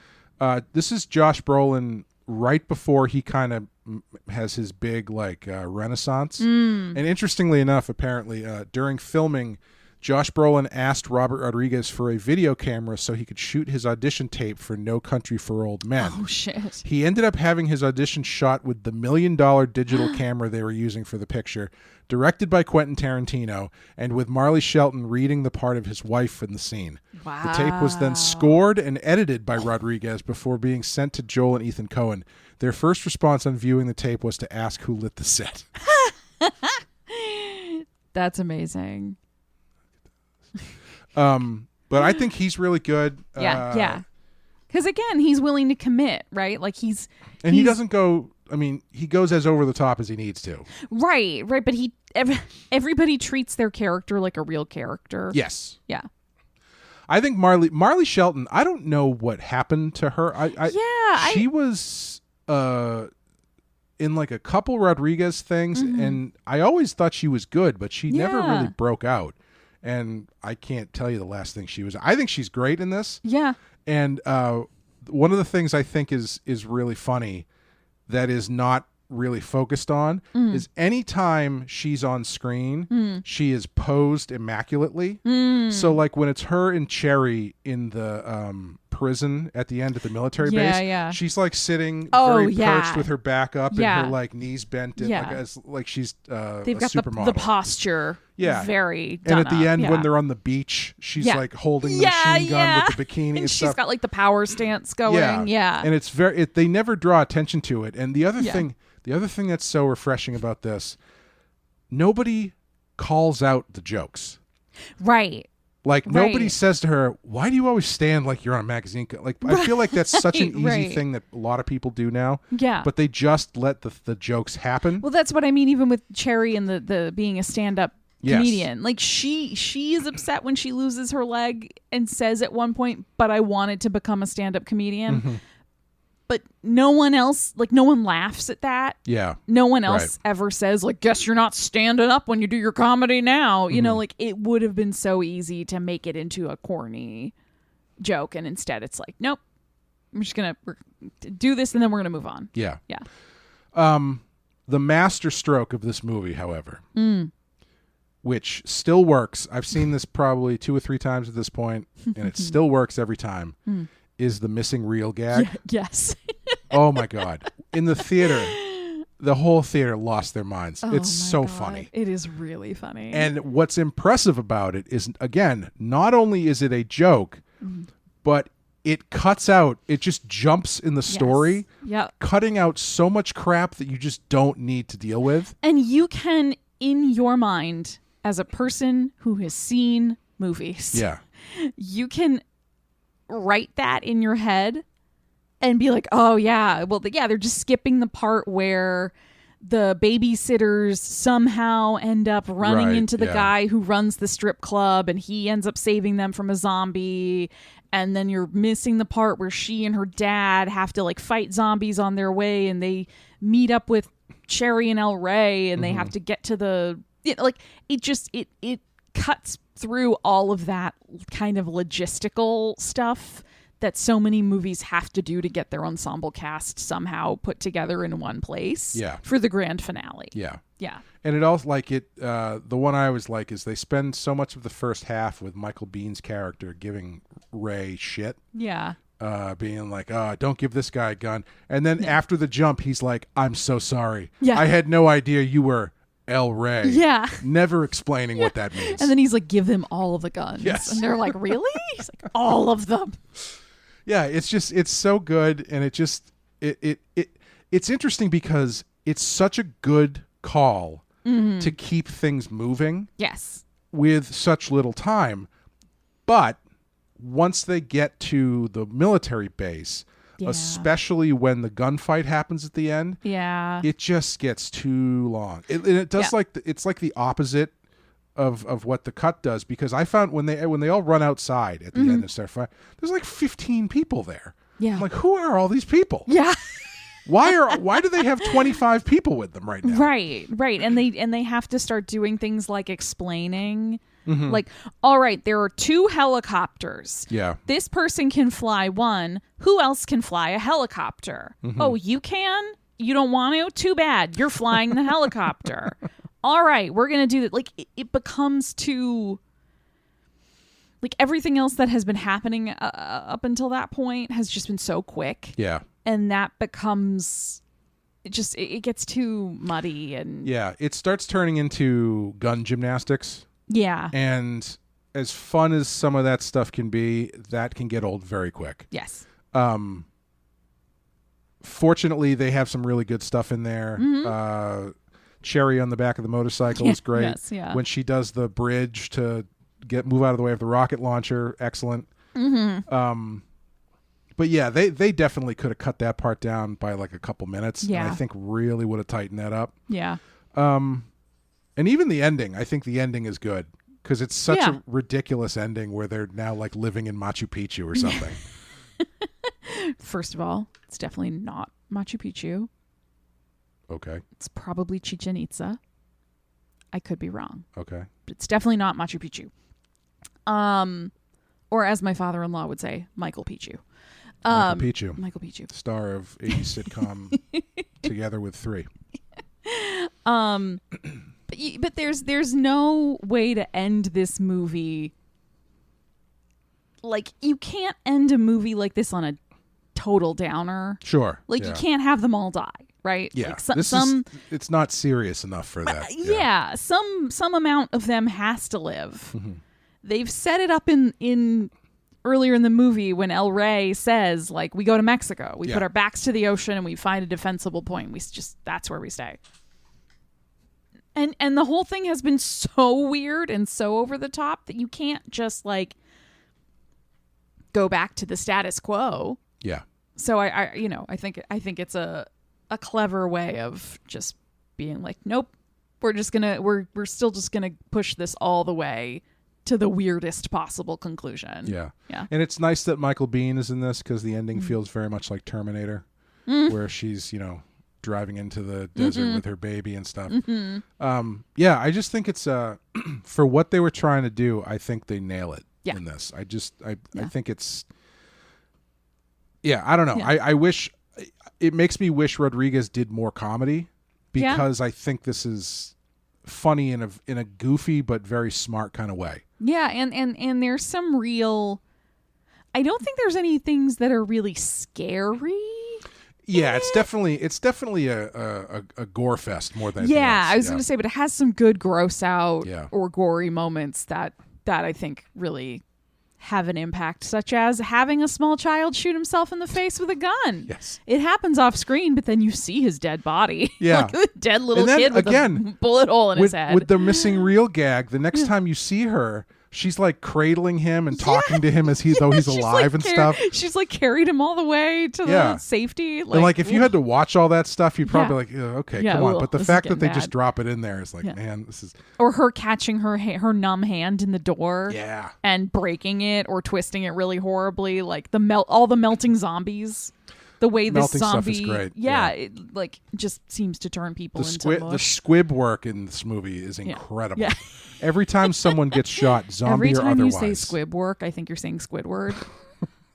This is Josh Brolin right before he kind of has his big like renaissance. And interestingly enough, apparently during filming, Josh Brolin asked Robert Rodriguez for a video camera so he could shoot his audition tape for No Country for Old Men. Oh shit. He ended up having his audition shot with the $1 million digital camera they were using for the picture, directed by Quentin Tarantino, and with Marley Shelton reading the part of his wife in the scene. Wow. The tape was then scored and edited by Rodriguez before being sent to Joel and Ethan Coen. Their first response on viewing the tape was to ask who lit the set. That's amazing. But I think he's really good. Yeah. Because again, he's willing to commit, right? Like he doesn't go. I mean, he goes as over the top as he needs to. Right. But everybody treats their character like a real character. Yes. Yeah. I think Marley Shelton. I don't know what happened to her. She was in like a couple Rodriguez things, and I always thought she was good, but she never really broke out. And I can't tell you the last thing she was. I think she's great in this. Yeah. And one of the things I think is really funny that is not really focused on is anytime she's on screen, she is posed immaculately. So like when it's her and Cherry in the prison at the end at the military base, she's like sitting very perched with her back up and her like knees bent in, like she's they've got supermodel. the posture very done and at the end up. when they're on the beach, she's like holding the machine gun with the bikini and she's stuff. got like the power stance going. And it's they never draw attention to it. And the other thing that's so refreshing about this, nobody calls out the jokes. Right. Like nobody says to her, "Why do you always stand like you're on a magazine?" Like I feel like that's such an easy thing that a lot of people do now. Yeah. But they just let the jokes happen. Well, that's what I mean. Even with Cherry and the being a stand-up comedian, like she is upset when she loses her leg and says at one point, "But I wanted to become a stand-up comedian." But no one else, like no one laughs at that. Yeah. No one else ever says, like, guess you're not standing up when you do your comedy now. You know, like it would have been so easy to make it into a corny joke. And instead it's like, nope, I'm just going to do this and then we're going to move on. Yeah. Yeah. The master stroke of this movie, however, which still works. I've seen this probably 2 or 3 times at this point, and it still works every time. Is the missing reel gag. Yes. Oh my God. In the theater, the whole theater lost their minds. It's so funny. It is really funny. And what's impressive about it is, again, not only is it a joke, but it cuts out, it just jumps in the story, cutting out so much crap that you just don't need to deal with. And you can, in your mind, as a person who has seen movies, you can write that in your head and be like, oh yeah, well they're just skipping the part where the babysitters somehow end up running into the guy who runs the strip club and he ends up saving them from a zombie, and then you're missing the part where she and her dad have to like fight zombies on their way and they meet up with Cherry and El Rey and they have to get to the it cuts through all of that kind of logistical stuff that so many movies have to do to get their ensemble cast somehow put together in one place for the grand finale. Yeah. Yeah. And it also the one I always like is they spend so much of the first half with Michael Biehn's character giving Ray shit. Yeah. Being like, don't give this guy a gun. And then after the jump, he's like, I'm so sorry. Yeah. I had no idea you were El Rey. Yeah. Never explaining what that means. And then he's like, give them all of the guns. Yes. And they're like, really? He's like, all of them. Yeah, it's so good, and it's interesting because it's such a good call to keep things moving. Yes. With such little time. But once they get to the military base, especially when the gunfight happens at the end, it just gets too long. It does it's like the opposite of what the cut does, because I found when they all run outside at the end and start fighting, there's like 15 people there. Yeah. I'm like, who are all these people? Yeah. Why do they have 25 people with them right now? Right. And they have to start doing things like explaining, like, all right, there are 2 helicopters. Yeah. This person can fly one. Who else can fly a helicopter? Oh, you can? You don't want to? Too bad. You're flying the helicopter. All right, we're going to do that. Like, it becomes too... Like, everything else that has been happening up until that point has just been so quick. Yeah. And that becomes... It gets too muddy and... Yeah, it starts turning into gun gymnastics. Yeah. And as fun as some of that stuff can be, that can get old very quick. Yes. Fortunately, they have some really good stuff in there. Cherry on the back of the motorcycle is great. Yes, yeah. When she does the bridge to move out of the way of the rocket launcher, excellent. But yeah, they definitely could have cut that part down by like a couple minutes. Yeah. And I think really would have tightened that up. Yeah. And even the ending, I think the ending is good because it's such a ridiculous ending where they're now like living in Machu Picchu or something. First of all, it's definitely not Machu Picchu. Okay. It's probably Chichen Itza. I could be wrong. Okay. But it's definitely not Machu Picchu. Or as my father-in-law would say, Michael Picchu. Michael Picchu. Star of 80s sitcom Together with 3. But there's no way to end this movie. Like, you can't end a movie like this on a total downer. Sure. Like, you can't have them all die, right? Yeah. Like it's not serious enough for that. Yeah. Some amount of them has to live. They've set it up in earlier in the movie when El Rey says, like, we go to Mexico. We put our backs to the ocean and we find a defensible point. That's where we stay. And the whole thing has been so weird and so over the top that you can't just like go back to the status quo. Yeah. So I think it's a clever way of just being like, nope, we're still just gonna push this all the way to the weirdest possible conclusion. Yeah. Yeah. And it's nice that Michael Biehn is in this because the ending feels very much like Terminator, where she's, driving into the desert with her baby and stuff. Yeah, I just think it's for what they were trying to do, I think they nail it in this. I think it's I don't know. Yeah. I wish it makes me wish Rodriguez did more comedy because I think this is funny in a goofy but very smart kind of way. Yeah, and there's some real I don't think there's any things that are really scary. Yeah, it's definitely a gore fest more than anything else. I was going to say, but it has some good gross out or gory moments that I think really have an impact, such as having a small child shoot himself in the face with a gun. Yes, it happens off screen, but then you see his dead body. Yeah, like a dead little kid with a bullet hole in his head. With the missing reel gag, the next time you see her, she's like cradling him and talking to him as though he's alive and stuff. She's like carried him all the way to the safety. And like if you had to watch all that stuff, you'd probably okay, come on. But the fact that they just drop it in there is like, man, this is. Or her catching her numb hand in the door. Yeah. And breaking it or twisting it really horribly, like all the melting zombies. The way this melting zombie, stuff is great. It like just seems to turn people into mush. The squib work in this movie is incredible. Yeah. Every time someone gets shot, zombie or otherwise. Every time you say squib work, I think you're saying Squidward.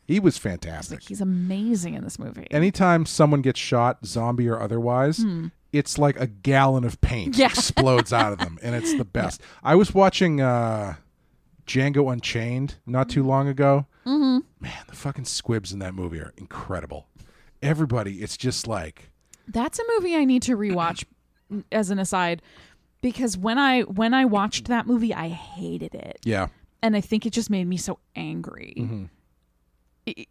He was fantastic. He's amazing in this movie. Anytime someone gets shot, zombie or otherwise, it's like a gallon of paint explodes out of them, and it's the best. I was watching Django Unchained not too long ago. Man, the fucking squibs in that movie are incredible. Everybody, it's just like... That's a movie I need to rewatch as an aside, because when I watched that movie, I hated it. Yeah. And I think it just made me so angry.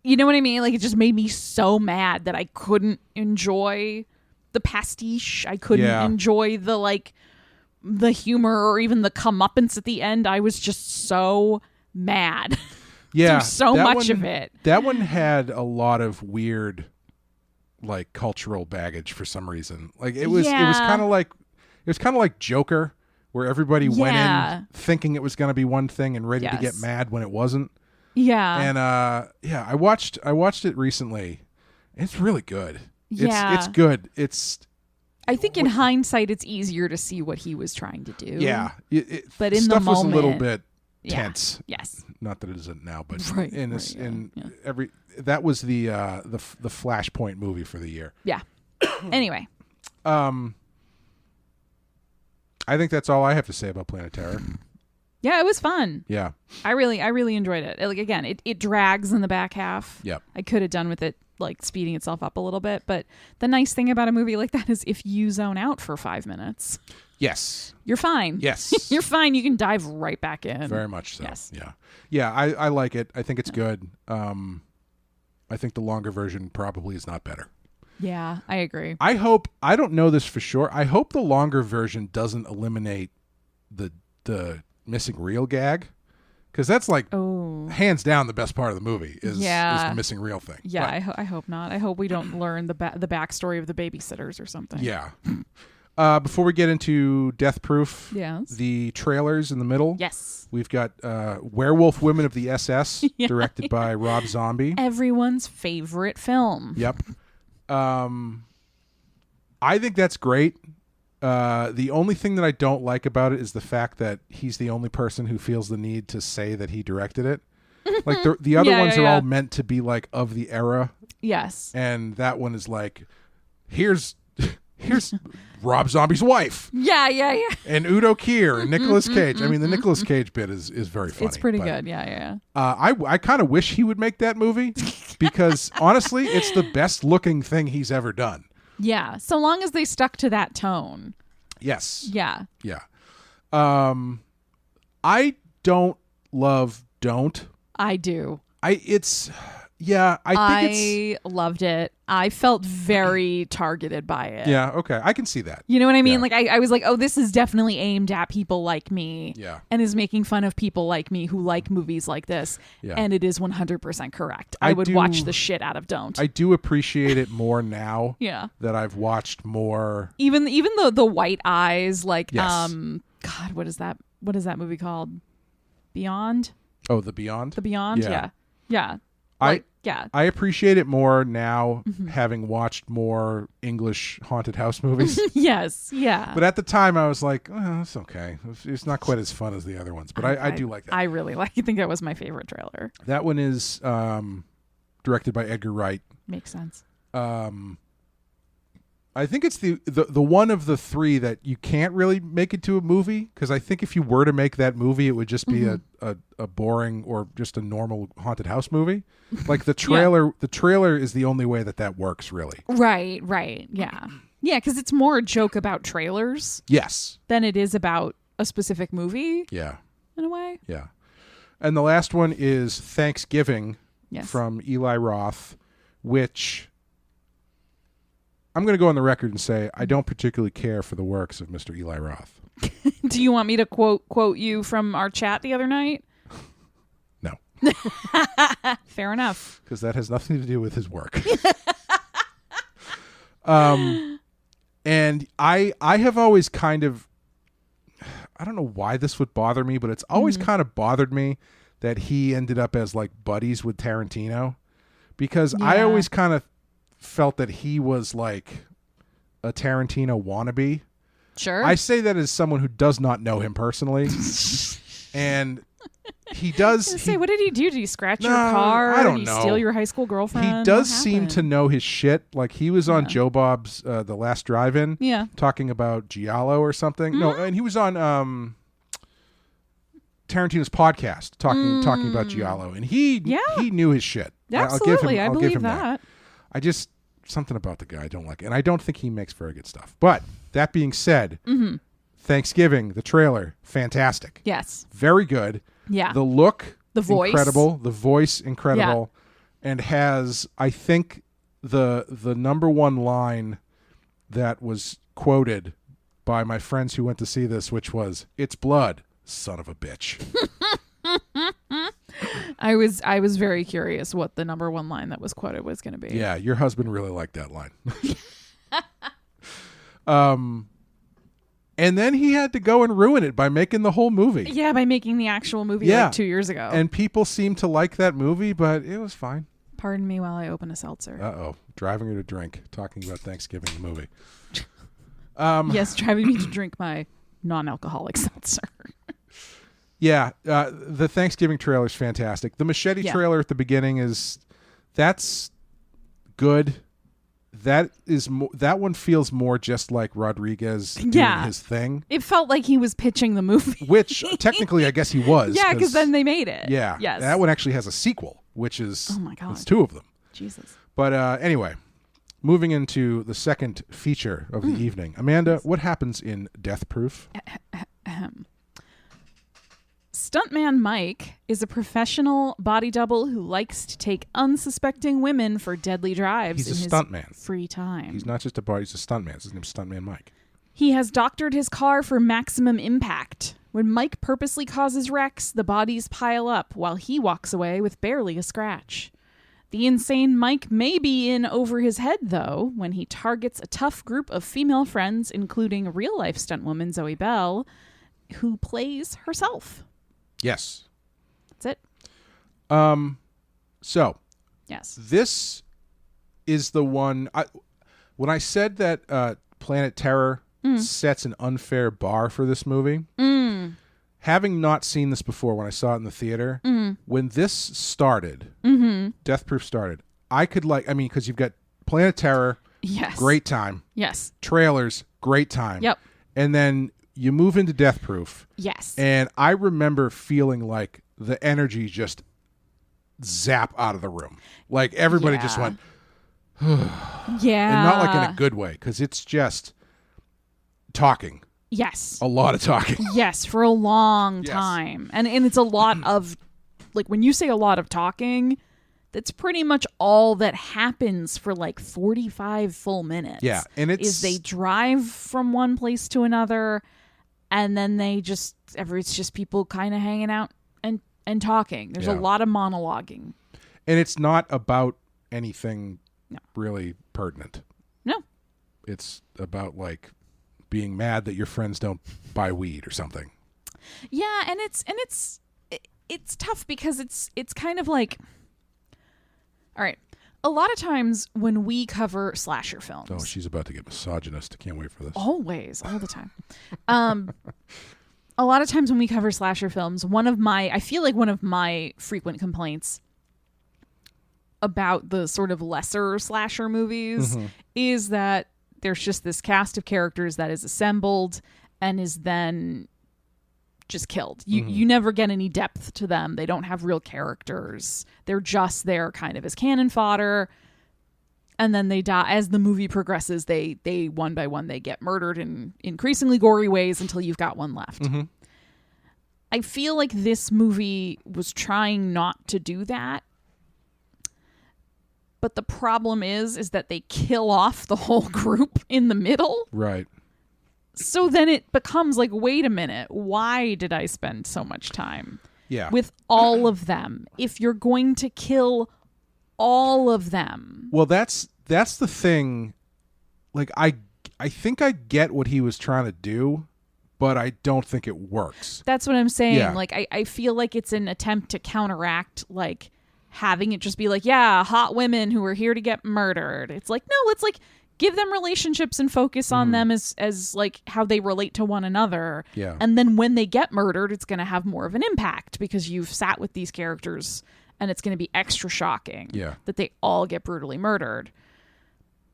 You know what I mean? Like, it just made me so mad that I couldn't enjoy the pastiche. I couldn't enjoy the humor or even the comeuppance at the end. I was just so mad. Yeah. Through so much of it. That one had a lot of weird, like, cultural baggage for some reason. Like, it was kind of like Joker, where everybody went in thinking it was going to be one thing and ready to get mad when it wasn't. Yeah. And I watched it recently. It's really good. It's good. I think in hindsight, it's easier to see what he was trying to do. Yeah. But in stuff the was moment, a little bit tense. Yes. Not that it isn't now, but every that was the Flashpoint movie for the year. Yeah. Anyway. I think that's all I have to say about Planet Terror. Yeah, it was fun. Yeah. I really enjoyed it. Like, again, it drags in the back half. Yep. I could have done with it like speeding itself up a little bit, but the nice thing about a movie like that is if you zone out for 5 minutes, yes, you're fine. Yes. You're fine. You can dive right back in. Very much so. Yes. Yeah. Yeah, I like it. I think it's good. I think the longer version probably is not better. Yeah, I agree. I don't know this for sure. I hope the longer version doesn't eliminate the missing reel gag, because that's like hands down the best part of the movie is the missing reel thing. Yeah, I hope not. I hope we don't learn the backstory of the babysitters or something. Yeah. Before we get into Death Proof, the trailers in the middle. Yes. We've got Werewolf Women of the SS, directed by Rob Zombie. Everyone's favorite film. Yep. I think that's great. The only thing that I don't like about it is the fact that he's the only person who feels the need to say that he directed it. Like the other ones are all meant to be like of the era. Yes. And that one is like, here's Rob Zombie's wife. Yeah. And Udo Kier and Nicolas Cage. I mean, the Nicolas Cage bit is very funny. It's pretty good. Yeah. I kind of wish he would make that movie because honestly, it's the best looking thing he's ever done. Yeah. So long as they stuck to that tone. Yes. Yeah. Yeah. I don't love Don't. I do. I loved it. I felt very targeted by it. Yeah, okay. I can see that. You know what I mean? Yeah. Like I was like, oh, this is definitely aimed at people like me. Yeah. And is making fun of people like me who like movies like this. Yeah. And it is 100% correct. I would watch the shit out of Don't. I do appreciate it more now. Yeah. That I've watched more. Even the white eyes, like yes. God, what is that movie called? Beyond? Oh, The Beyond? The Beyond? Yeah. Yeah. I appreciate it more now, having watched more English haunted house movies. Yes, yeah. But at the time, I was like, oh, it's okay. It's not quite as fun as the other ones, but I do like that. I really like. I think that was my favorite trailer. That one is directed by Edgar Wright. Makes sense. I think it's the one of the three that you can't really make it to a movie, because I think if you were to make that movie, it would just be a boring or just a normal haunted house movie. Like the trailer, the trailer is the only way that works, really. Right, yeah. Yeah, because it's more a joke about trailers. Yes. Than it is about a specific movie. Yeah. In a way. Yeah. And the last one is Thanksgiving from Eli Roth, which... I'm going to go on the record and say I don't particularly care for the works of Mr. Eli Roth. Do you want me to quote you from our chat the other night? No. Fair enough. Because that has nothing to do with his work. And I have always kind of, I don't know why this would bother me, but it's always kind of bothered me that he ended up as like buddies with Tarantino, because I always kind of felt that he was like a Tarantino wannabe. Sure. I say that as someone who does not know him personally. And he does. Say, what did he do? Did he scratch your No, car? I don't Did he know. steal your high school girlfriend? He does What seem happened? to know his shit. Like he was on Joe Bob's The Last Drive-In, Yeah. talking about Giallo or something. No, and he was on Tarantino's podcast talking about Giallo, and he knew his shit. Absolutely, I'll I give believe him that. I just something about the guy I don't like, and I don't think he makes very good stuff. But that being said, Thanksgiving, the trailer, fantastic. Yes. Very good. Yeah. The look, The voice. incredible. The voice, incredible. And has, I think, the number one line that was quoted by my friends who went to see this, which was, "It's blood, son of a bitch." I was very curious what the number one line that was quoted was going to be. Yeah, your husband really liked that line. And then he had to go and ruin it by making the whole movie. Yeah, by making the actual movie like 2 years ago. And people seemed to like that movie, but it was fine. Pardon me while I open a seltzer. Uh-oh. Driving her to drink. Talking about Thanksgiving, the movie. Yes, driving me to drink my non-alcoholic seltzer. Yeah, the Thanksgiving trailer is fantastic. The machete trailer at the beginning that's good. That one feels more just like Rodriguez doing his thing. It felt like he was pitching the movie. Which technically I guess he was. Yeah, because then they made it. Yeah. Yes. That one actually has a sequel, which is oh my God. It's two of them. Jesus. But anyway, moving into the second feature of the evening. Amanda, what happens in Death Proof? Stuntman Mike is a professional body double who likes to take unsuspecting women for deadly drives He's a in stuntman. his free time. He's not just a body, he's a stuntman. His name's Stuntman Mike. He has doctored his car for maximum impact. When Mike purposely causes wrecks, the bodies pile up while he walks away with barely a scratch. The insane Mike may be in over his head, though, when he targets a tough group of female friends, including real-life stuntwoman Zoe Bell, who plays herself. Yes. That's it. So Yes. this is the one when I said that Planet Terror sets an unfair bar for this movie. Having not seen this before when I saw it in the theater, when this started, Death Proof started, I could because you've got Planet Terror, Yes. great time. Yes. Trailers, great time. Yep. And then you move into Death Proof. Yes. And I remember feeling like the energy just zap out of the room. Like everybody just went, yeah. and not like in a good way, because it's just talking. Yes. A lot of talking. Yes, for a long Yes. time. And it's a lot of, like, when you say a lot of talking, that's pretty much all that happens for like 45 full minutes. Yeah, and is they drive from one place to another, and then it's just people kind of hanging out and talking. There's a lot of monologuing. And it's not about anything really pertinent. No. It's about like being mad that your friends don't buy weed or something. Yeah, and it's tough because it's kind of like, all right, a lot of times when we cover slasher films. Oh, she's about to get misogynist. I can't wait for this. Always, all the time. A lot of times when we cover slasher films, I feel like one of my frequent complaints about the sort of lesser slasher movies is that there's just this cast of characters that is assembled and is then just killed. You never get any depth to them. They don't have real characters. They're just there kind of as cannon fodder. And then they die. As the movie progresses, they one by one, they get murdered in increasingly gory ways until you've got one left. I feel like this movie was trying not to do that. But the problem is that they kill off the whole group in the middle. Right. So then it becomes like, wait a minute, why did I spend so much time with all of them if you're going to kill all of them? Well, that's the thing. Like, I think I get what he was trying to do, but I don't think it works. That's what I'm saying. Yeah. Like, I feel like it's an attempt to counteract, like, having it just be like, yeah, hot women who are here to get murdered. It's like, no, let's like give them relationships and focus on them as like how they relate to one another. Yeah. And then when they get murdered, it's going to have more of an impact because you've sat with these characters and it's going to be extra shocking that they all get brutally murdered.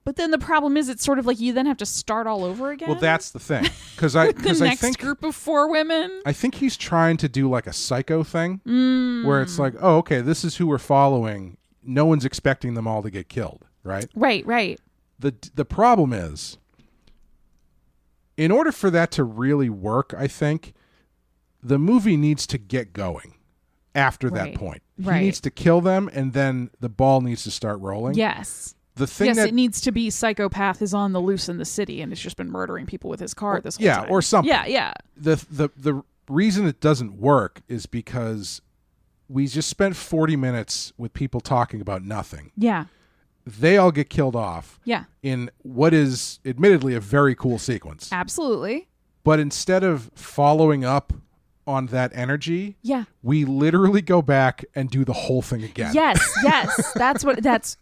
But then the problem is it's sort of like you then have to start all over again. Well, that's the thing. Because I next group of 4 women. I think he's trying to do like a Psycho thing where it's like, oh, okay, this is who we're following. No one's expecting them all to get killed, right? Right. The problem is, in order for that to really work, I think, the movie needs to get going after that point. He needs to kill them, and then the ball needs to start rolling. Yes. The thing it needs to be psychopath is on the loose in the city and has just been murdering people with his car this whole time. Yeah, or something. Yeah. The reason it doesn't work is because we just spent 40 minutes with people talking about nothing. Yeah. They all get killed off. Yeah. In what is admittedly a very cool sequence. Absolutely. But instead of following up on that energy, we literally go back and do the whole thing again. Yes. That's 100%.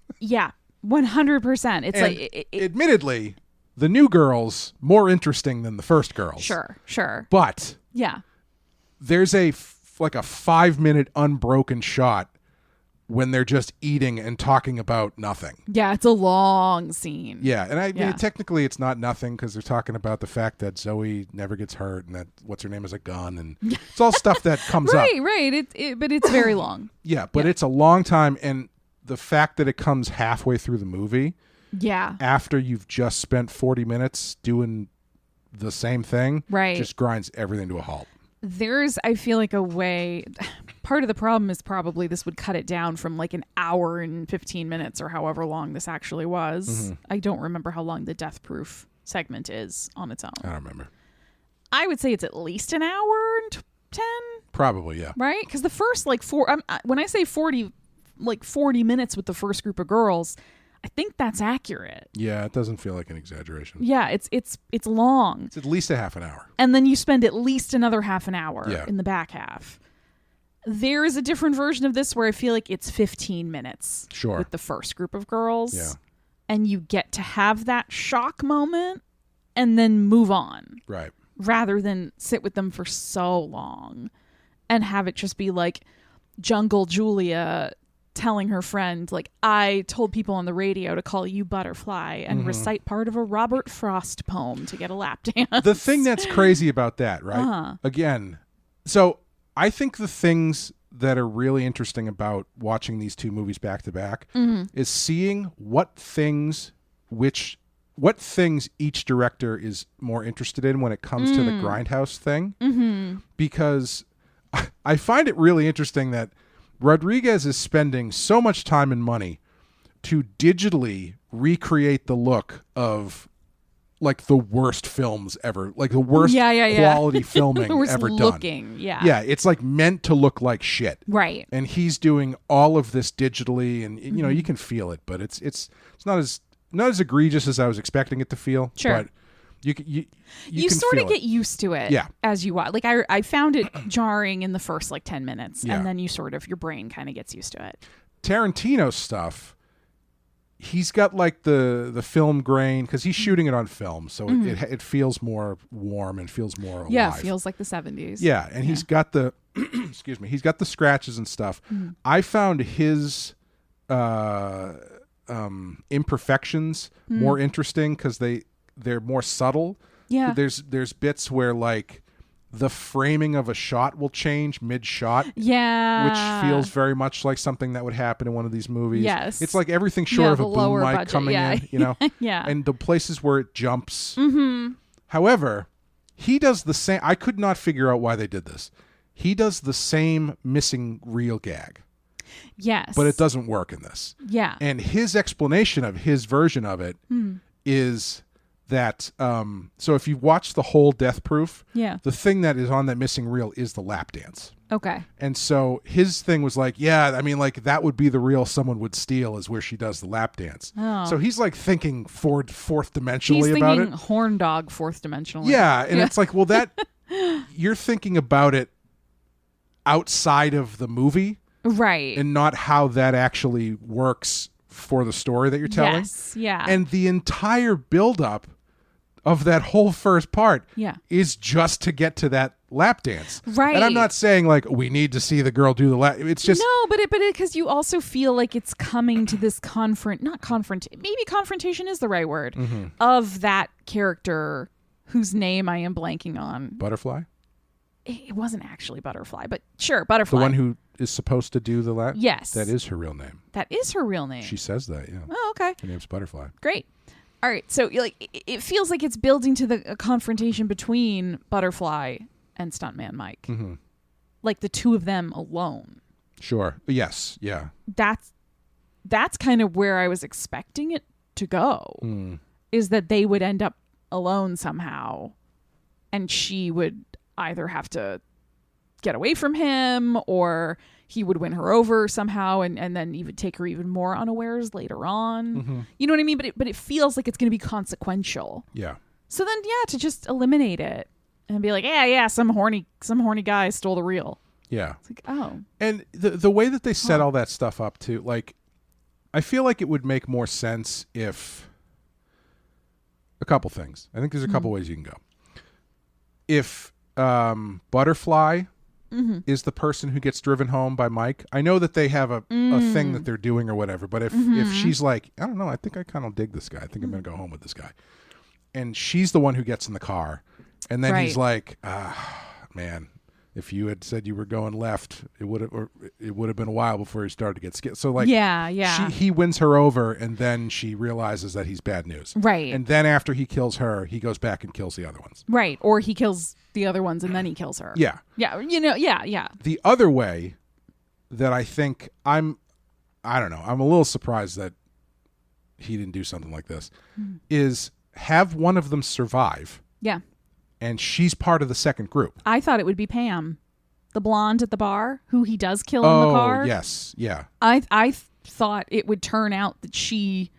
It's and like admittedly, the new girl's more interesting than the first girl's. Sure. But there's a 5-minute unbroken shot when they're just eating and talking about nothing. Yeah, it's a long scene. Yeah, and I mean, technically it's not nothing because they're talking about the fact that Zoe never gets hurt and that what's her name is a gun, and it's all stuff that comes up. Right. But it's very long. Yeah, but it's a long time, and the fact that it comes halfway through the movie, after you've just spent 40 minutes doing the same thing, just grinds everything to a halt. There's, I feel like, a way. Part of the problem is probably this would cut it down from like an hour and 15 minutes or however long this actually was. Mm-hmm. I don't remember how long the Death Proof segment is on its own. I don't remember. I would say it's at least an hour and 10. Probably, yeah. Right? Because the first when I say 40 minutes with the first group of girls, I think that's accurate. Yeah, it doesn't feel like an exaggeration. Yeah, it's long. It's at least a half an hour. And then you spend at least another half an hour in the back half. There is a different version of this where I feel like it's 15 minutes with the first group of girls. Yeah. And you get to have that shock moment and then move on. Right. Rather than sit with them for so long and have it just be like Jungle Julia telling her friend, like, I told people on the radio to call you Butterfly and recite part of a Robert Frost poem to get a lap dance. The thing that's crazy about that, right? Again, so I think the things that are really interesting about watching these two movies back to back is seeing what things each director is more interested in when it comes to the Grindhouse thing. Because I find it really interesting that Rodriguez is spending so much time and money to digitally recreate the look of like the worst films ever, like the worst quality filming the worst ever looking, done. Yeah, it's like meant to look like shit. Right. And he's doing all of this digitally, and you know, you can feel it, but it's not as egregious as I was expecting it to feel. Sure. But you you can sort of feel get used to it as you watch. Like I found it jarring in the first like 10 minutes and then your brain kind of gets used to it. Tarantino stuff, he's got like the film grain because he's shooting it on film, so it feels more warm and feels more alive. Yeah, it feels like the 70s. Yeah, and he's got the excuse me, he's got the scratches and stuff. I found his imperfections more interesting because they're more subtle. Yeah. There's bits where like the framing of a shot will change mid-shot. Yeah. Which feels very much like something that would happen in one of these movies. Yes. It's like everything short of a boom mic budget, coming in, you know? Yeah. And the places where it jumps. However, he does the same. I could not figure out why they did this. He does the same missing reel gag. Yes. But it doesn't work in this. Yeah. And his explanation of his version of it is that so if you watch the whole Death Proof, the thing that is on that missing reel is the lap dance. Okay. And so his thing was like, yeah, I mean, like that would be the reel someone would steal is where she does the lap dance. Oh. So he's like thinking fourth dimensionally he's about thinking it. horn dog fourth dimensionally. Yeah, and it's like, well, that you're thinking about it outside of the movie, right? And not how that actually works for the story that you're telling. Yes, yeah. And the entire buildup of that whole first part is just to get to that lap dance. Right. And I'm not saying like we need to see the girl do the lap. It's just no, but because you also feel like it's coming to this maybe confrontation is the right word of that character whose name I am blanking on. Butterfly. It wasn't actually Butterfly, but sure, Butterfly. The one who is supposed to do the lap. Yes, that is her real name. That is her real name. She says that. Yeah. Oh, okay. Her name's Butterfly. Great. All right, so like it feels like it's building to the confrontation between Butterfly and Stuntman Mike, like the two of them alone. Sure. Yes. Yeah. That's kind of where I was expecting it to go. Is that they would end up alone somehow, and she would either have to get away from him, or he would win her over somehow, and then even take her even more unawares later on. You know what I mean? But it feels like it's going to be consequential. Yeah. So then, to just eliminate it and be like, some horny guy stole the reel. Yeah. It's like, oh. And the way that they set all that stuff up too, like, I feel like it would make more sense if a couple things. I think there's a couple ways you can go. If Butterfly is the person who gets driven home by Mike. I know that they have a thing that they're doing or whatever, but if she's like, I don't know, I think I kind of dig this guy. I think I'm going to go home with this guy. And she's the one who gets in the car. And then he's like, man, if you had said you were going left, it would have been a while before he started to get scared. So like, he wins her over, and then she realizes that he's bad news. Right. And then after he kills her, he goes back and kills the other ones. Right. Or he kills the other ones and then he kills her. Yeah. Yeah. Yeah. The other way that I think I don't know, I'm a little surprised that he didn't do something like this, is have one of them survive. Yeah. And she's part of the second group. I thought it would be Pam, the blonde at the bar, who he does kill in the car. Oh, yes. Yeah. I thought it would turn out that she,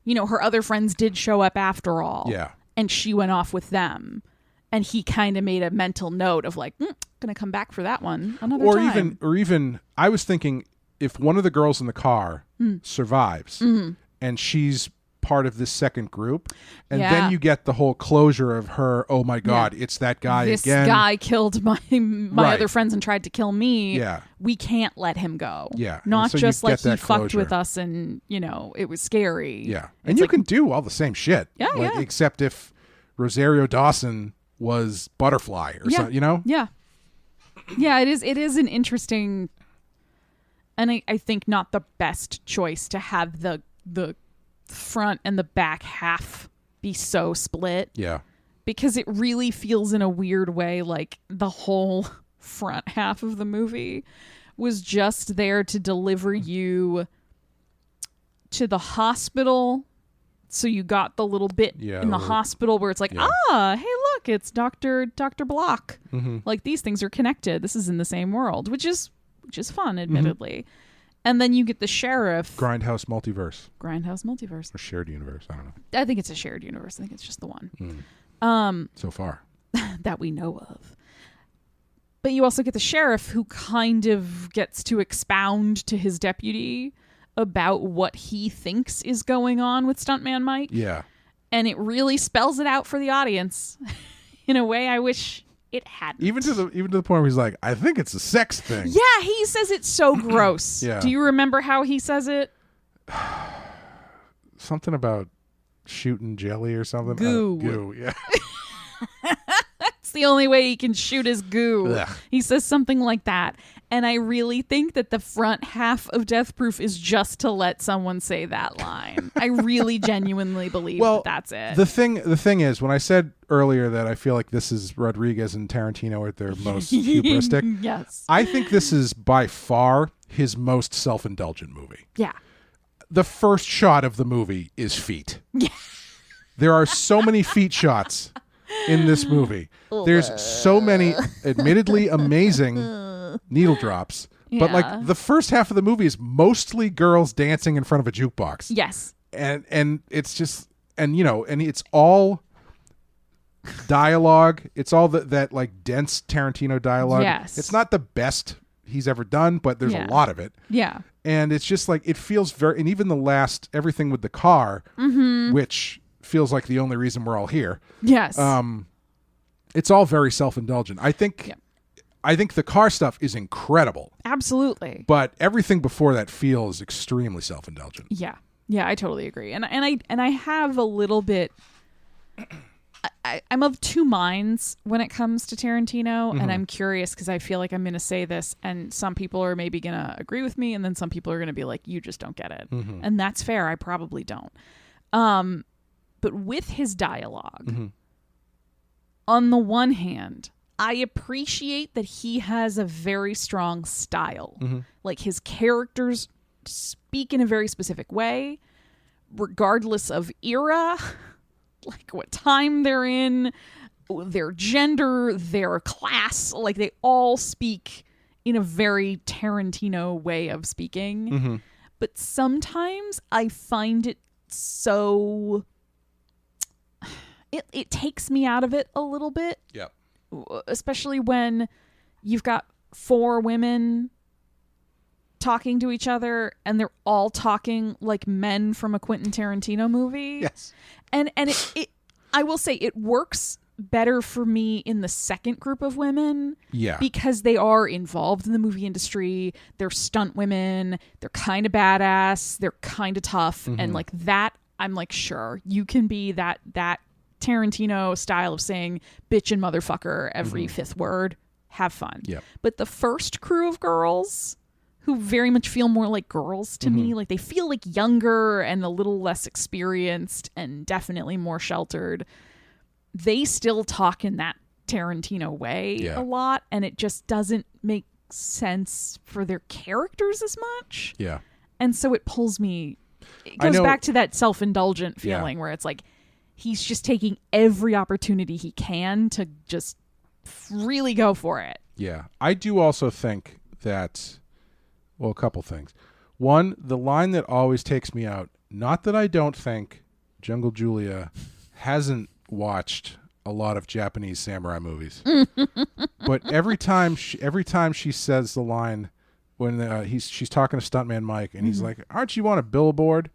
her other friends did show up after all. Yeah. And she went off with them. And he kind of made a mental note of like, gonna come back for that one another time. Or even, I was thinking if one of the girls in the car survives and she's part of this second group, and then you get the whole closure of her, oh my God, it's that guy this again. This guy killed my other friends and tried to kill me. Yeah. We can't let him go. Yeah. Not so just like he closure. fucked with us and, it was scary. Yeah. And you can do all the same shit. Yeah, yeah. Except if Rosario Dawson was Butterfly or something, Yeah. Yeah, it is an interesting, and I think not the best choice to have the front and the back half be so split. Yeah. Because it really feels in a weird way like the whole front half of the movie was just there to deliver you to the hospital. So you got the little bit in the hospital where it's like, hey, look, it's Dr. Block. Like these things are connected. This is in the same world, which is fun, admittedly. And then you get the sheriff. Grindhouse multiverse. Or shared universe. I don't know. I think it's a shared universe. I think it's just the one. So far. That we know of. But you also get the sheriff who kind of gets to expound to his deputy about what he thinks is going on with Stuntman Mike. Yeah. And it really spells it out for the audience in a way I wish it hadn't. Even to the point where he's like, I think it's a sex thing. Yeah, he says it's so gross. Yeah. Do you remember how he says it? Something about shooting jelly or something. Goo. Yeah. It's the only way he can shoot his goo. Ugh. He says something like that. And I really think that the front half of Death Proof is just to let someone say that line. I really genuinely believe that's it. The thing is, when I said earlier that I feel like this is Rodriguez and Tarantino at their most hubristic, yes. I think this is by far his most self-indulgent movie. Yeah. The first shot of the movie is feet. Yeah. There are so many feet shots in this movie. There's so many admittedly amazing needle drops. But like the first half of the movie is mostly girls dancing in front of a jukebox. Yes. And it's just and it's all dialogue. It's all that like dense Tarantino dialogue. Yes. It's not the best he's ever done, but there's a lot of it. Yeah. And it's just like, it feels very, and even the last, everything with the car, which feels like the only reason we're all here. Yes. It's all very self-indulgent. I think the car stuff is incredible. Absolutely. But everything before that feels extremely self-indulgent. Yeah. Yeah, I totally agree. And I have a little bit I'm of two minds when it comes to Tarantino, and I'm curious because I feel like I'm going to say this and some people are maybe going to agree with me, and then some people are going to be like, you just don't get it. And that's fair. I probably don't. But with his dialogue, on the one hand, I appreciate that he has a very strong style. Like his characters speak in a very specific way, regardless of era, like what time they're in, their gender, their class. Like they all speak in a very Tarantino way of speaking. But sometimes I find it so... It takes me out of it a little bit. Yep. Especially when you've got four women talking to each other and they're all talking like men from a Quentin Tarantino movie. Yes. And it I will say it works better for me in the second group of women. Yeah. Because they are involved in the movie industry. They're stunt women. They're kind of badass. They're kind of tough. And like that, I'm like, sure, you can be that Tarantino style of saying bitch and motherfucker every fifth word. Have fun. Yep. But the first crew of girls, who very much feel more like girls to me, like they feel like younger and a little less experienced and definitely more sheltered, they still talk in that Tarantino way a lot, and it just doesn't make sense for their characters as much. Yeah. And so it pulls me, it goes back to that self-indulgent feeling where it's like he's just taking every opportunity he can to just really go for it. Yeah. I do also think that, well, a couple things. One, the line that always takes me out, not that I don't think Jungle Julia hasn't watched a lot of Japanese samurai movies, but every time she says the line when she's talking to Stuntman Mike and he's like, aren't you on a billboard?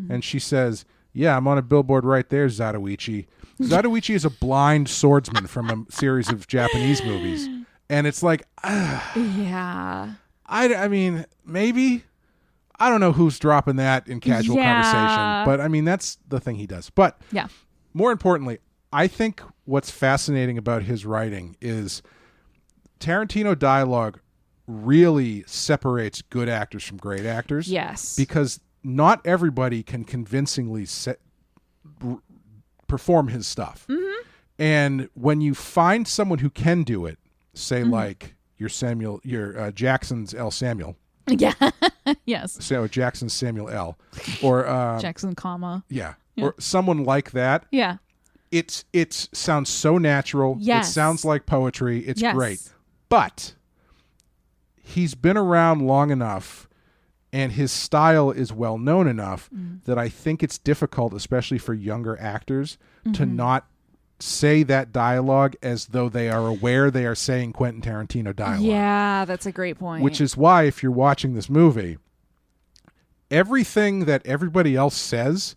And she says, yeah, I'm on a billboard right there, Zatoichi. Zatoichi is a blind swordsman from a series of Japanese movies. And it's like, Yeah. I mean, maybe. I don't know who's dropping that in casual conversation. But, I mean, that's the thing he does. But more importantly, I think what's fascinating about his writing is Tarantino dialogue really separates good actors from great actors. Yes. Because not everybody can convincingly perform his stuff. And when you find someone who can do it, say like your Jackson's L. Samuel. Yeah. Yes. So Jackson's Samuel L. Or Jackson, comma. Yeah. Or someone like that. Yeah. It sounds so natural. Yes. It sounds like poetry. It's great. But he's been around long enough and his style is well known enough that I think it's difficult, especially for younger actors, to not say that dialogue as though they are aware they are saying Quentin Tarantino dialogue. Yeah, that's a great point. Which is why, if you're watching this movie, everything that everybody else says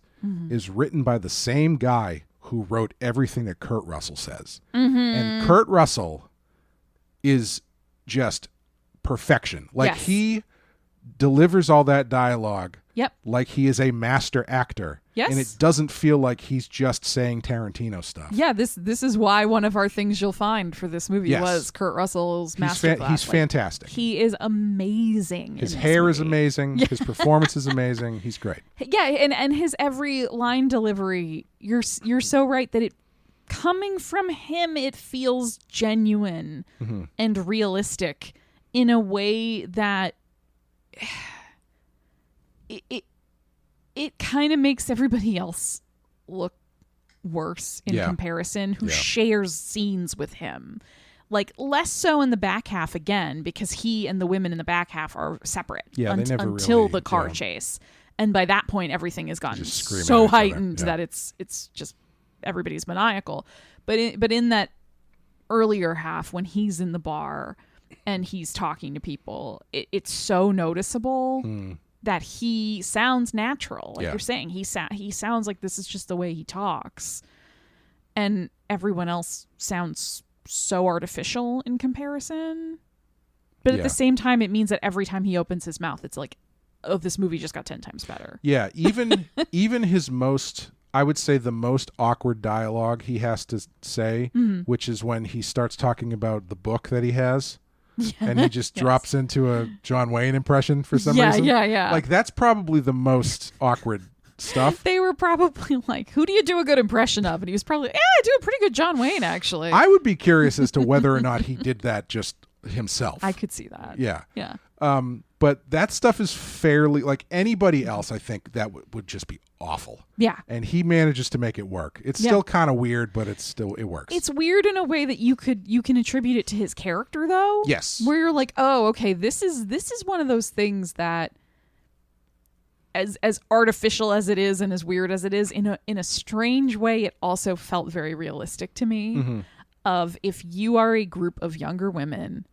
is written by the same guy who wrote everything that Kurt Russell says. And Kurt Russell is just perfection. Like he delivers all that dialogue like he is a master actor. Yes. And it doesn't feel like he's just saying Tarantino stuff. Yeah, this is why one of our things you'll find for this movie was Kurt Russell's masterclass. He's fantastic. He is amazing. His hair is amazing. His performance is amazing. He's great. Yeah, and his every line delivery, you're so right that it coming from him, it feels genuine and realistic in a way that it kind of makes everybody else look worse in comparison who shares scenes with him. Like less so in the back half again, because he and the women in the back half are separate until the car chase. And by that point, everything has gotten so heightened that it's just everybody's maniacal. But in that earlier half, when he's in the bar and he's talking to people, it's so noticeable that he sounds natural. Like you're saying, he sounds like this is just the way he talks. And everyone else sounds so artificial in comparison. But at the same time, it means that every time he opens his mouth, it's like, oh, this movie just got 10 times better. Yeah, even his most, I would say the most awkward dialogue he has to say, which is when he starts talking about the book that he has. And he just drops into a John Wayne impression for some reason. Yeah. Like, that's probably the most awkward stuff. They were probably like, who do you do a good impression of? And he was probably, I do a pretty good John Wayne, actually. I would be curious as to whether or not he did that just himself. I could see that. Yeah. Yeah. But that stuff is fairly, like anybody else, I think that would just be awful. Yeah. And he manages to make it work. It's still kind of weird, but it works. It's weird in a way that you can attribute it to his character, though. Yes. Where you're like, oh, okay, this is one of those things that, as artificial as it is and as weird as it is, in a strange way, it also felt very realistic to me. Of if you are a group of younger women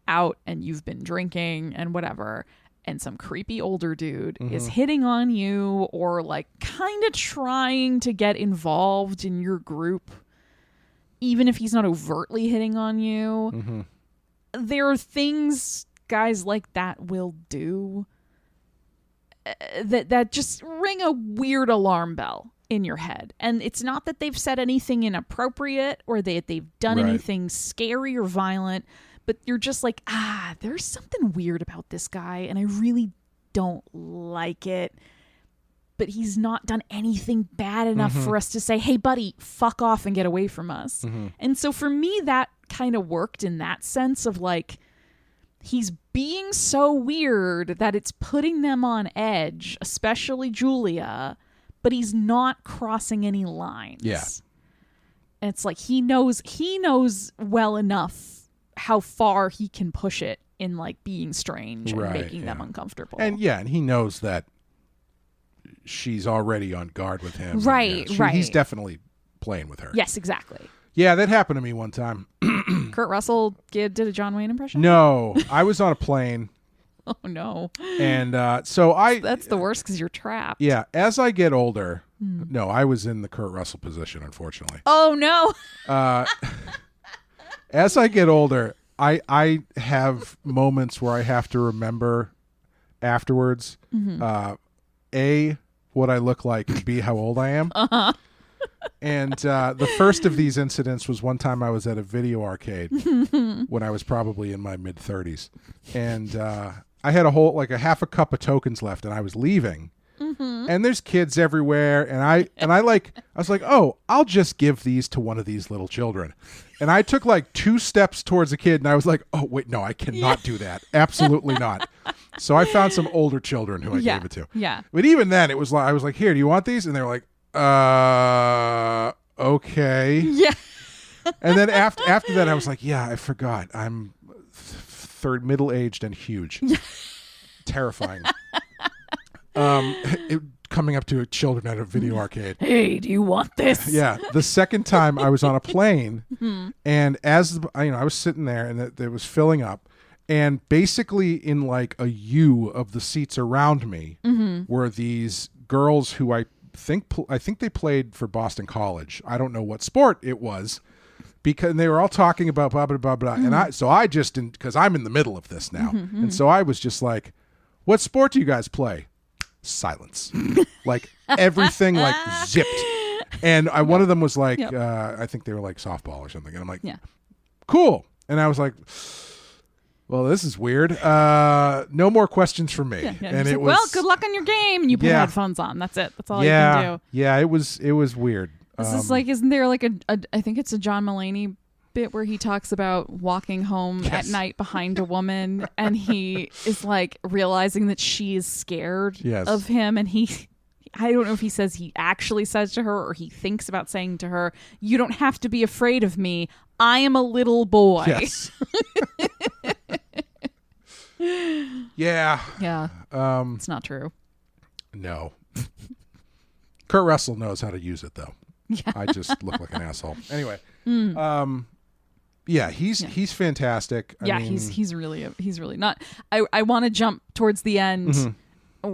out and you've been drinking and whatever, and some creepy older dude is hitting on you or like kind of trying to get involved in your group, even if he's not overtly hitting on you, there are things guys like that will do that just ring a weird alarm bell in your head. And it's not that they've said anything inappropriate or that they've done anything scary or violent, but you're just like, there's something weird about this guy and I really don't like it. But he's not done anything bad enough for us to say, hey, buddy, fuck off and get away from us. And so for me, that kind of worked in that sense of like, he's being so weird that it's putting them on edge, especially Julia, but he's not crossing any lines. Yeah. And it's like he knows well enough how far he can push it in like being strange and making them uncomfortable. And and he knows that she's already on guard with him. Right. He's definitely playing with her. Yes, exactly. Yeah, that happened to me one time. Kurt Russell did a John Wayne impression? No, I was on a plane. Oh, no. And That's the worst because you're trapped. Yeah, as I get older... No, I was in the Kurt Russell position, unfortunately. Oh, no. As I get older, I have moments where I have to remember afterwards, A, what I look like, and B, how old I am. And the first of these incidents was one time I was at a video arcade when I was probably in my mid-30s. And I had a half a cup of tokens left, and I was leaving. And there's kids everywhere, and I was like, oh, I'll just give these to one of these little children. And I took like 2 steps towards a kid, and I was like, oh wait, no, I cannot do that. Absolutely not. So I found some older children who I gave it to. Yeah. But even then, it was like I was like, here, do you want these? And they were like, okay. Yeah. And then after that, I was like, yeah, I forgot. I'm middle-aged and huge. Terrifying. Coming up to children at a video arcade. Hey, do you want this? Yeah. The second time I was on a plane, and as I was sitting there, and it was filling up, and basically in like a U of the seats around me were these girls who I think they played for Boston College. I don't know what sport it was, because they were all talking about blah blah blah blah, and I just didn't, because I'm in the middle of this now, and so I was just like, "What sport do you guys play?" Silence. Like everything like zipped. And one of them was like, I think they were like softball or something. And I'm like, cool. And I was like, well, this is weird. No more questions from me. And it was, well, good luck on your game. And you put headphones on. That's it. That's all you can do. Yeah, it was weird. This is like, isn't there like I think it's a John Mulaney bit where he talks about walking home at night behind a woman, and he is like realizing that she is scared of him, and I don't know if he says he actually says to her or he thinks about saying to her, you don't have to be afraid of me, I am a little boy. Yes. Yeah. It's not true. No. Kurt Russell knows how to use it though. I just look like an asshole. Anyway. Yeah, he's fantastic. I mean, he's really not. I want to jump towards the end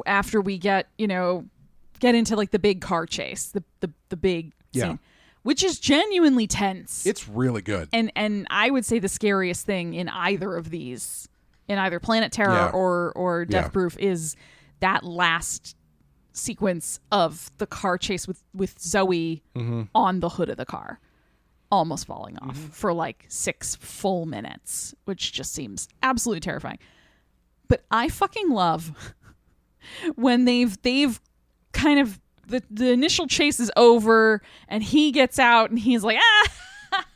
after we get into like the big car chase, the big scene, which is genuinely tense. It's really good. And I would say the scariest thing in either of these, in either Planet Terror or Death Proof, is that last sequence of the car chase with Zoe on the hood of the car, almost falling off for like 6 full minutes, which just seems absolutely terrifying. But I fucking love when they've kind of the initial chase is over and he gets out and he's like,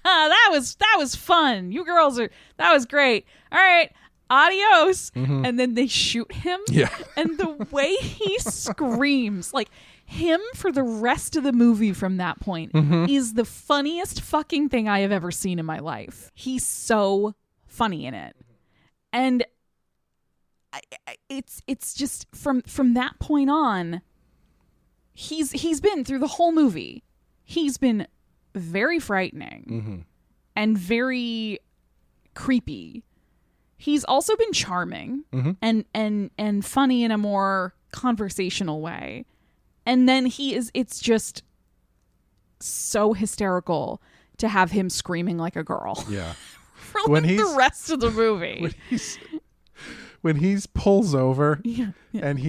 that was fun. You girls that was great. All right, adios. And then they shoot him. Yeah. And the way he screams, like him for the rest of the movie from that point is the funniest fucking thing I have ever seen in my life. He's so funny in it. And it's just from that point on, he's been through the whole movie. He's been very frightening and very creepy. He's also been charming and funny in a more conversational way. And then it's just so hysterical to have him screaming like a girl. Yeah. For like the rest of the movie. When he's pulls over and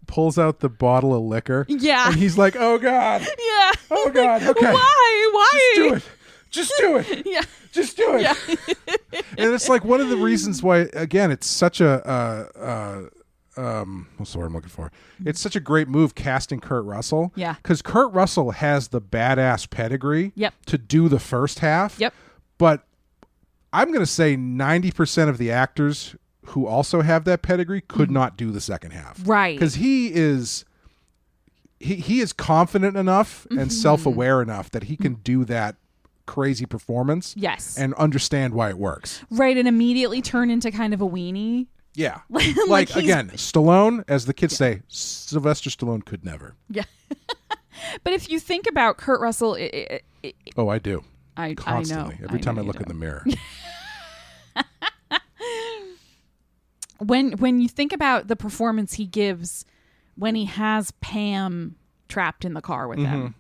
pulls out the bottle of liquor. Yeah. And he's like, oh God. Yeah. Oh God. Okay. Why? Just do it. Yeah. Just do it. Yeah. And it's like one of the reasons why, again, it's such a what's the word I'm looking for? It's such a great move casting Kurt Russell. Yeah. Because Kurt Russell has the badass pedigree Yep. to do the first half. Yep. But I'm going to say 90% of the actors who also have that pedigree could not do the second half. Right. Because he is confident enough and self-aware enough that he can do that crazy performance. Yes. And understand why it works. Right, and immediately turn into kind of a weenie. Yeah. Like again, Stallone, as the kids say, Sylvester Stallone could never. Yeah. But if you think about Kurt Russell... Oh, I do. I Constantly. know. Every time I look in the mirror. When you think about the performance he gives when he has Pam trapped in the car with him,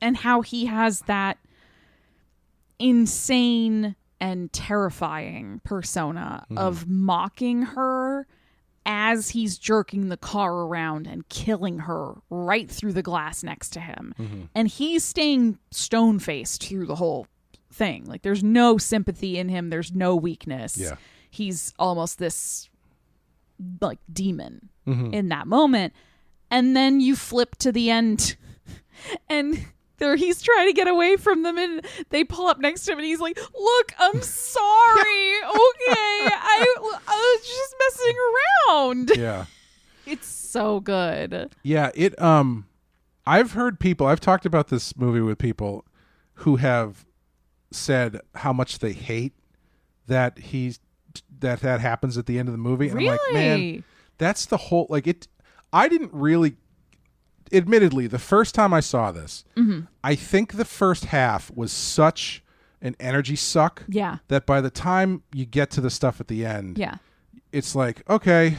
and how he has that insane and terrifying persona of mocking her as he's jerking the car around and killing her right through the glass next to him. And he's staying stone-faced through the whole thing. Like, there's no sympathy in him. There's no weakness. Yeah. He's almost this like demon in that moment. And then you flip to the end and he's trying to get away from them and they pull up next to him and he's like, look, I'm sorry. Okay. I was just messing around. Yeah. It's so good. Yeah. I've talked about this movie with people who have said how much they hate that that happens at the end of the movie. And Really? I'm like, man, that's the whole, like, it, I didn't really, admittedly, the first time I saw this, I think the first half was such an energy suck that by the time you get to the stuff at the end, it's like, okay,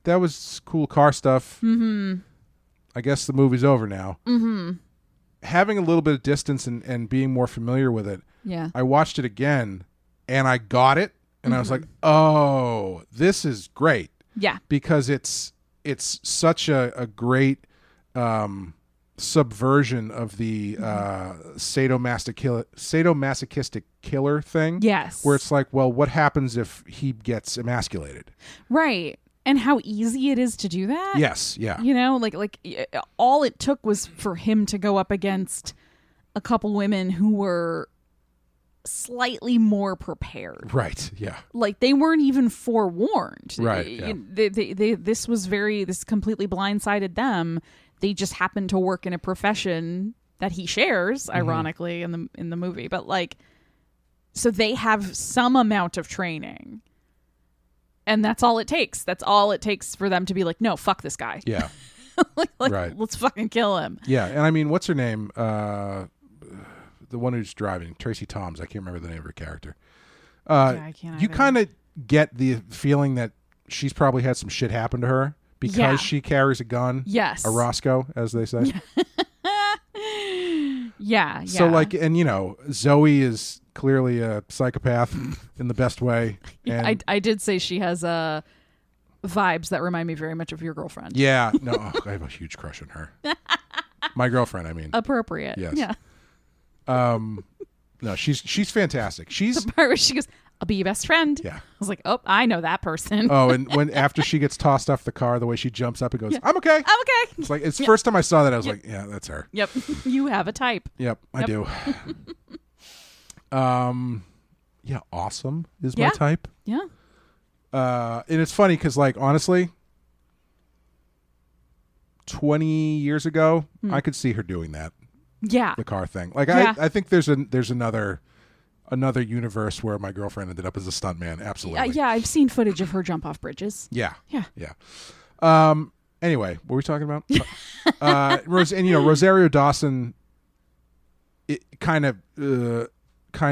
that was cool car stuff. I guess the movie's over now. Having a little bit of distance and being more familiar with it, I watched it again and I got it. And I was like, oh, this is great. Yeah. Because it's such a great subversion of the sadomasochistic killer thing. Yes. Where it's like, well, what happens if he gets emasculated? Right. And how easy it is to do that. Yes. Yeah. You know, like all it took was for him to go up against a couple women who were slightly more prepared. Right. Yeah. Like they weren't even forewarned. Right. Yeah. This completely blindsided them. They just happened to work in a profession that he shares, ironically, in the movie. But like, so they have some amount of training, and that's all it takes. That's all it takes for them to be like, no, fuck this guy. Yeah. like right. Let's fucking kill him. Yeah. And I mean, what's her name? the one who's driving, Tracy Toms. I can't remember the name of her character. I can't You either. kind of get the feeling that she's probably had some shit happen to her because Yeah. she carries a gun. Yes. A Roscoe, as they say. Yeah. So like, and Zoe is clearly a psychopath in the best way. And I did say she has vibes that remind me very much of your girlfriend. yeah, no, I have a huge crush on her. My girlfriend, I mean. Appropriate. Yes. Yeah. No, she's fantastic. She's The part where she goes, "I'll be your best friend." yeah. I was like, "Oh, I know that person." Oh, and when after she gets tossed off the car, the way she jumps up and goes, "I'm okay." I'm okay. It's like it's the first time I saw that I was like, yeah, that's her. Yep. You have a type. Yep, I Yep. do. Yeah, awesome is my Yeah. type. Yeah. And it's funny because, like, honestly, 20 years ago, I could see her doing that, Yeah. the car thing. Like, Yeah. I think there's another universe where my girlfriend ended up as a stuntman. Absolutely. Yeah. I've seen footage of her jump off bridges. Yeah. Yeah. Yeah. Anyway, what were we talking about? Rosario Dawson, it kind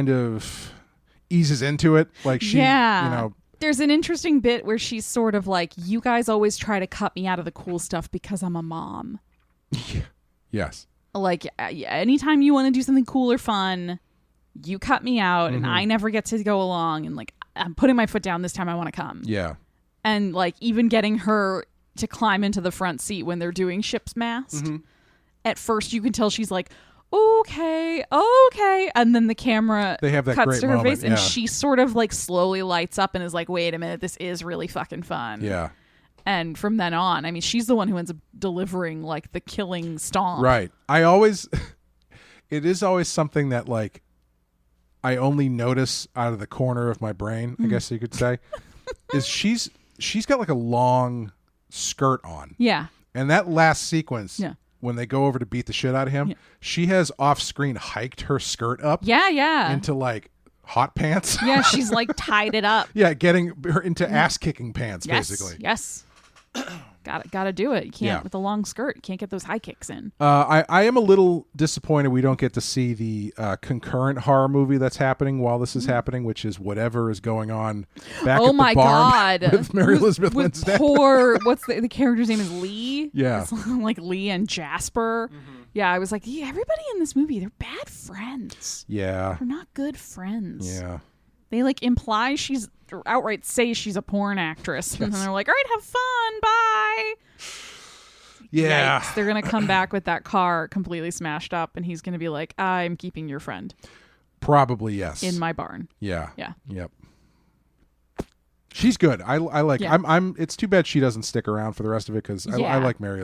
of eases into it. Like she, Yeah. There's an interesting bit where she's sort of like, "You guys always try to cut me out of the cool stuff because I'm a mom." Yes. Like, anytime you want to do something cool or fun, you cut me out, and I never get to go along. And like, I'm putting my foot down this time. I want to come. Yeah. And like, even getting her to climb into the front seat when they're doing Ship's Mast. At first, you can tell she's like, okay, and then the camera They have that cuts great to her moment, face, and yeah. she sort of like slowly lights up and is like, "Wait a minute, this is really fucking fun." Yeah. And from then on, I mean, she's the one who ends up delivering like the killing stomp. Right. It is always something that, like, I only notice out of the corner of my brain, I guess you could say, is she's got like a long skirt on. Yeah. And that last sequence, Yeah. when they go over to beat the shit out of him, she has off screen hiked her skirt up Yeah. into like hot pants. Yeah, she's like tied it up. Yeah, getting her into ass kicking pants, basically. Yes. Gotta do it. You can't Yeah. with a long skirt. You can't get those high kicks in. I am a little disappointed we don't get to see the concurrent horror movie that's happening while this is happening, which is whatever is going on back Oh at my the barn God. with Mary Elizabeth With Winstead. poor, what's the character's name is Lee? Yeah. It's like Lee and Jasper. Yeah, I was like, yeah, everybody in this movie, they're bad friends. Yeah. They're not good friends. Yeah. They like imply she's, or outright say she's a porn actress. And then they're like, all right, have fun. Bye. Yeah. Yikes. They're going to come back with that car completely smashed up. And he's going to be like, I'm keeping your friend Probably yes. in my barn. Yeah. Yeah. Yep. She's good. I like. Yeah. I'm. It's too bad she doesn't stick around for the rest of it because I Yeah. like Mary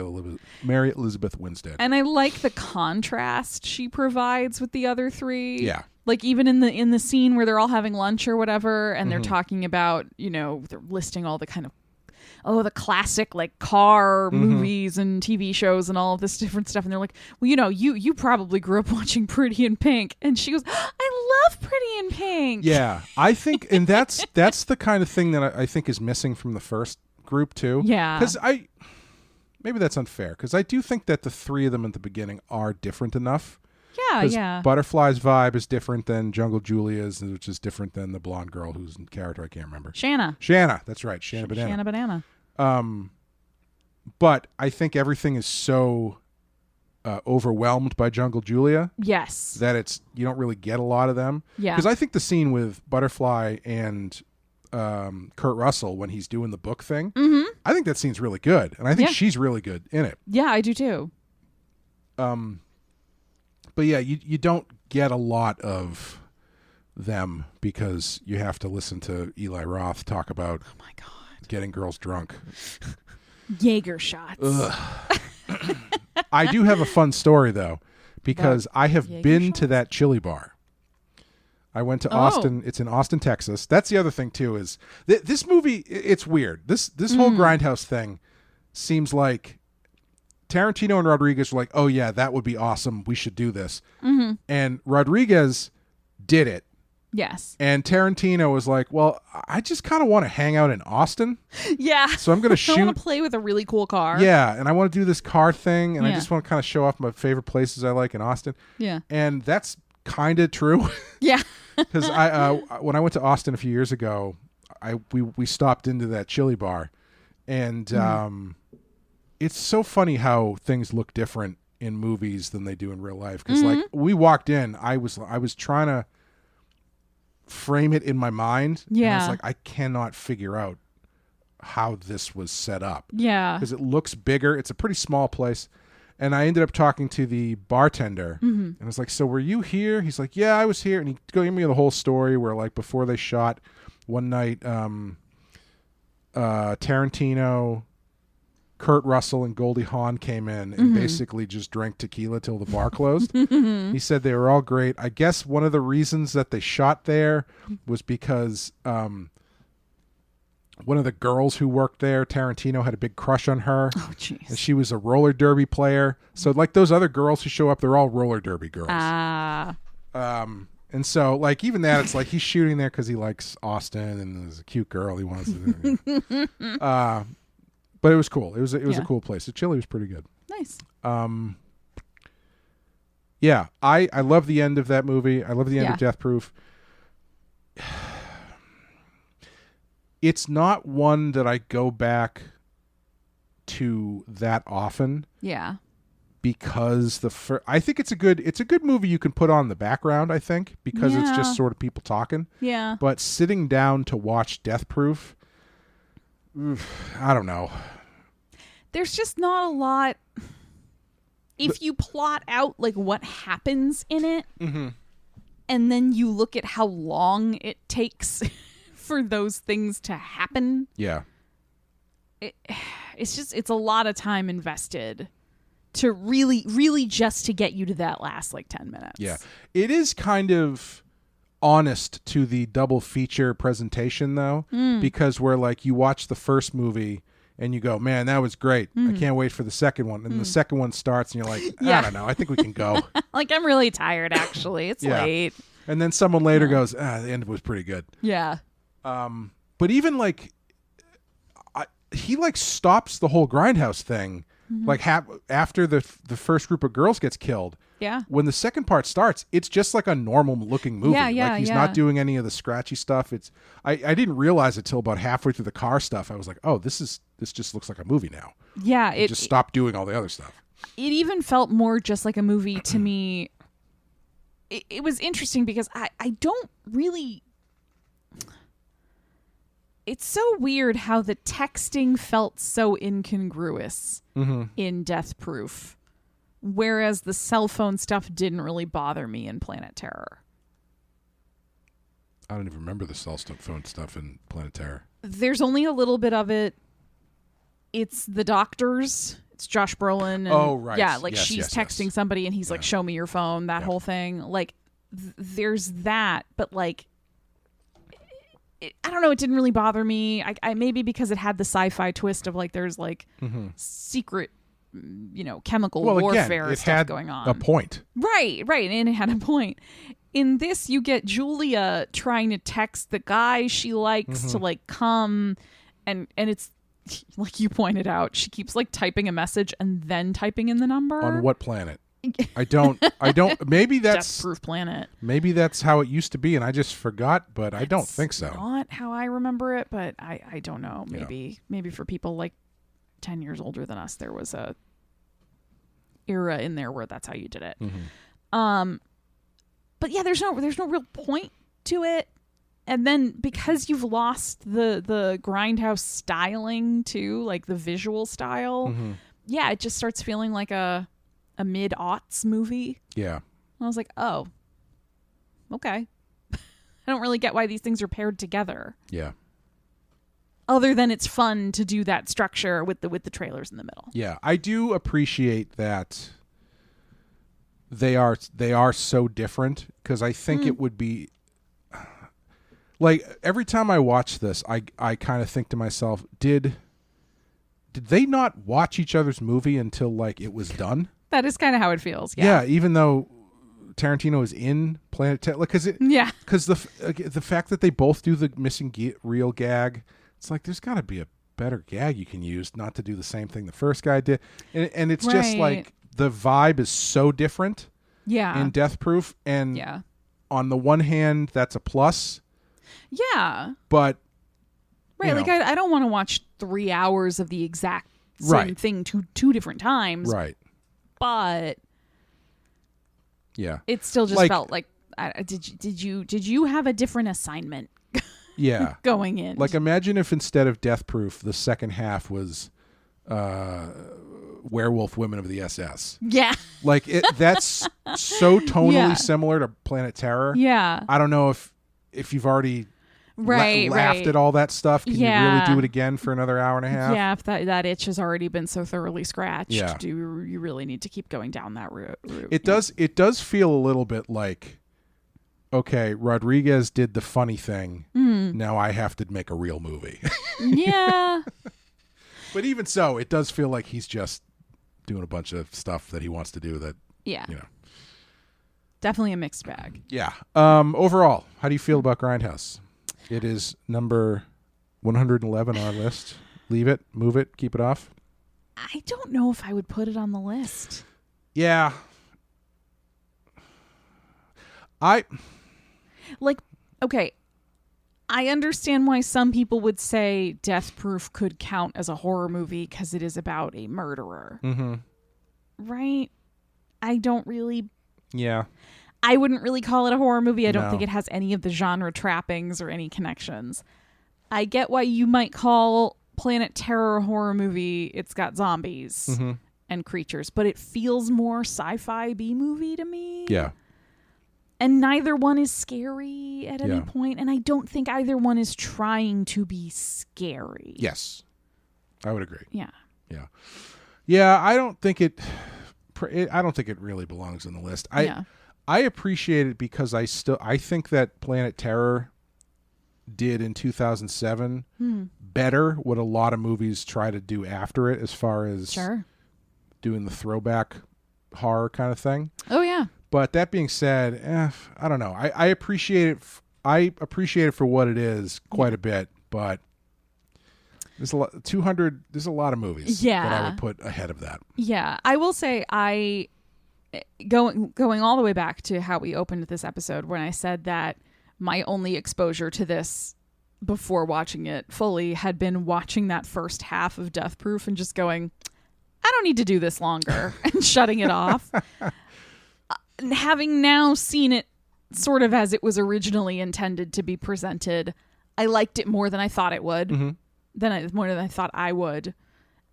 Elizabeth Winstead. And I like the contrast she provides with the other three. Yeah. Like even in the scene where they're all having lunch or whatever, and Mm-hmm. they're talking about, they're listing all the kind of the classic like car Mm-hmm. movies and TV shows and all of this different stuff, and they're like, well, you probably grew up watching Pretty in Pink, and she goes, I love Pretty in Pink. Yeah, I think, and that's the kind of thing that I think is missing from the first group too. Yeah. because maybe that's unfair because I do think that the three of them at the beginning are different enough. Yeah. Butterfly's vibe is different than Jungle Julia's, which is different than the blonde girl whose character I can't remember. Shanna. That's right, Shanna Banana. Shanna Banana. But I think everything is so overwhelmed by Jungle Julia Yes. that you don't really get a lot of them. Yeah. Because I think the scene with Butterfly and Kurt Russell when he's doing the book thing, I think that scene's really good, and I think Yeah. she's really good in it. Yeah, I do too. But yeah, you don't get a lot of them because you have to listen to Eli Roth talk about Oh my God. getting girls drunk. Jaeger shots. I do have a fun story though, because I have Jaeger been shots? to that chili bar. I went to Austin. It's in Austin, Texas. That's the other thing too is this movie. It's weird. This whole Grindhouse thing seems like Tarantino and Rodriguez were like, "Oh yeah, that would be awesome. We should do this." And Rodriguez did it. Yes. And Tarantino was like, "Well, I just kind of want to hang out in Austin, Yeah. so I'm going to I want shoot." to play with a really cool car. Yeah, and I want to do this car thing, and I Yeah. just want to kind of show off my favorite places I like in Austin. Yeah. And that's kind of true. Yeah. Because when I went to Austin a few years ago, we stopped into that chili bar, and it's so funny how things look different in movies than they do in real life. Because like we walked in, I was trying to frame it in my mind. Yeah. And I was like, I cannot figure out how this was set up. Yeah. Because it looks bigger. It's a pretty small place. And I ended up talking to the bartender, and I was like, "So were you here?" He's like, "Yeah, I was here." And he gave me the whole story where, like, before they shot one night, Tarantino, Kurt Russell, and Goldie Hawn came in and basically just drank tequila till the bar closed. He said they were all great. I guess one of the reasons that they shot there was because one of the girls who worked there, Tarantino, had a big crush on her. Oh, jeez. And she was a roller derby player. So, like, those other girls who show up, they're all roller derby girls. Ah. And so, like, even that, it's like he's shooting there because he likes Austin and there's a cute girl he wants to. But it was cool. It was a cool place. The chili was pretty good. Nice. Yeah, I love the end of that movie. I love the end of Death Proof. It's not one that I go back to that often. Yeah. Because I think it's a good movie you can put on in the background, I think, because it's just sort of people talking. Yeah. But sitting down to watch Death Proof, I don't know. There's just not a lot. If you plot out like what happens in it, and then you look at how long it takes for those things to happen. Yeah. It's a lot of time invested to really just to get you to that last like 10 minutes. Yeah. It is kind of honest to the double feature presentation though, because where like you watch the first movie and you go, man, that was great. I can't wait for the second one. And the second one starts and you're like, I don't know. I think we can go. Like, I'm really tired actually. It's late. And then someone later goes, the end was pretty good. Yeah. But even like, he like stops the whole Grindhouse thing, like after the first group of girls gets killed. Yeah. When the second part starts, it's just like a normal looking movie. Yeah, like he's not doing any of the scratchy stuff. I didn't realize it till about halfway through the car stuff. I was like, oh, this just looks like a movie now. Yeah. It just stopped doing all the other stuff. It even felt more just like a movie to me. It was interesting because I don't really. It's so weird how the texting felt so incongruous in Death Proof, whereas the cell phone stuff didn't really bother me in Planet Terror. I don't even remember the cell phone stuff in Planet Terror. There's only a little bit of it. It's the doctors. It's Josh Brolin. And, oh, right. Yeah, like she's texting somebody and he's like, show me your phone, that whole thing. Like, there's that, but like, I don't know. It didn't really bother me. I maybe because it had the sci-fi twist of like there's like secret, chemical warfare stuff going on. A point. Right, and it had a point. In this, you get Julia trying to text the guy she likes to like come, and it's like you pointed out, she keeps like typing a message and then typing in the number. On what planet? I don't maybe that's Death Proof planet. Maybe that's how it used to be and I just forgot, but I don't think so. Not how I remember it, but I don't know. Maybe for people like 10 years older than us, there was a era in there where that's how you did it. But yeah, there's no real point to it. And then because you've lost the Grindhouse styling too, like the visual style, it just starts feeling like a mid-aughts movie. Yeah. I was like, oh, okay. I don't really get why these things are paired together. Yeah. Other than it's fun to do that structure with the trailers in the middle. Yeah, I do appreciate that they are so different, because I think it would be like every time I watch this, I kind of think to myself, did they not watch each other's movie until like it was done? That is kind of how it feels. Yeah, even though Tarantino is in Planet Terror, because the fact that they both do the missing reel gag, it's like there's got to be a better gag you can use not to do the same thing the first guy did, and it's just like the vibe is so different in Death Proof, and Yeah. on the one hand, that's a plus. Yeah. But Right. you Like know. I don't want to watch 3 hours of the exact same thing two different times. Right. But Yeah. it still just Like- felt like did you have a different assignment Yeah. going in? Like, imagine if instead of Death Proof, the second half was Werewolf Women of the SS. Yeah. Like, that's so tonally Yeah. similar to Planet Terror. Yeah. I don't know if you've already Right. laughed right. at all that stuff. Can you Yeah. really do it again for another hour and a half? Yeah, if that itch has already been so thoroughly scratched, Yeah. do you really need to keep going down that route? It does feel a little bit like, okay, Rodriguez did the funny thing. Now I have to make a real movie. Yeah. But even so, it does feel like he's just doing a bunch of stuff that he wants to do that, Yeah. you know. Definitely a mixed bag. Yeah. Overall, how do you feel about Grindhouse? It is number 111 on our list. Leave it, move it, keep it off. I don't know if I would put it on the list. Yeah. Like, okay, I understand why some people would say Death Proof could count as a horror movie because it is about a murderer. Mm-hmm. Right? I don't really... Yeah. I wouldn't really call it a horror movie. I don't No. think it has any of the genre trappings or any connections. I get why you might call Planet Terror a horror movie. It's got zombies Mm-hmm. and creatures, but it feels more sci-fi B-movie to me. Yeah. And neither one is scary at any Yeah. point, and I don't think either one is trying to be scary. Yes. I would agree. Yeah. Yeah. Yeah, I don't think it really belongs on the list. I appreciate it because I think that Planet Terror did in 2007 better what a lot of movies try to do after it, as far as Sure. doing the throwback horror kind of thing. Oh, yeah. But that being said, I don't know. I appreciate it. I appreciate it for what it is quite a bit, but there's a lot. 200. There's a lot of movies that I would put ahead of that. Yeah. I will say going all the way back to how we opened this episode when I said that my only exposure to this before watching it fully had been watching that first half of Death Proof and just going, I don't need to do this longer and shutting it off. And having now seen it sort of as it was originally intended to be presented, I liked it more than I thought it would, more than I thought I would.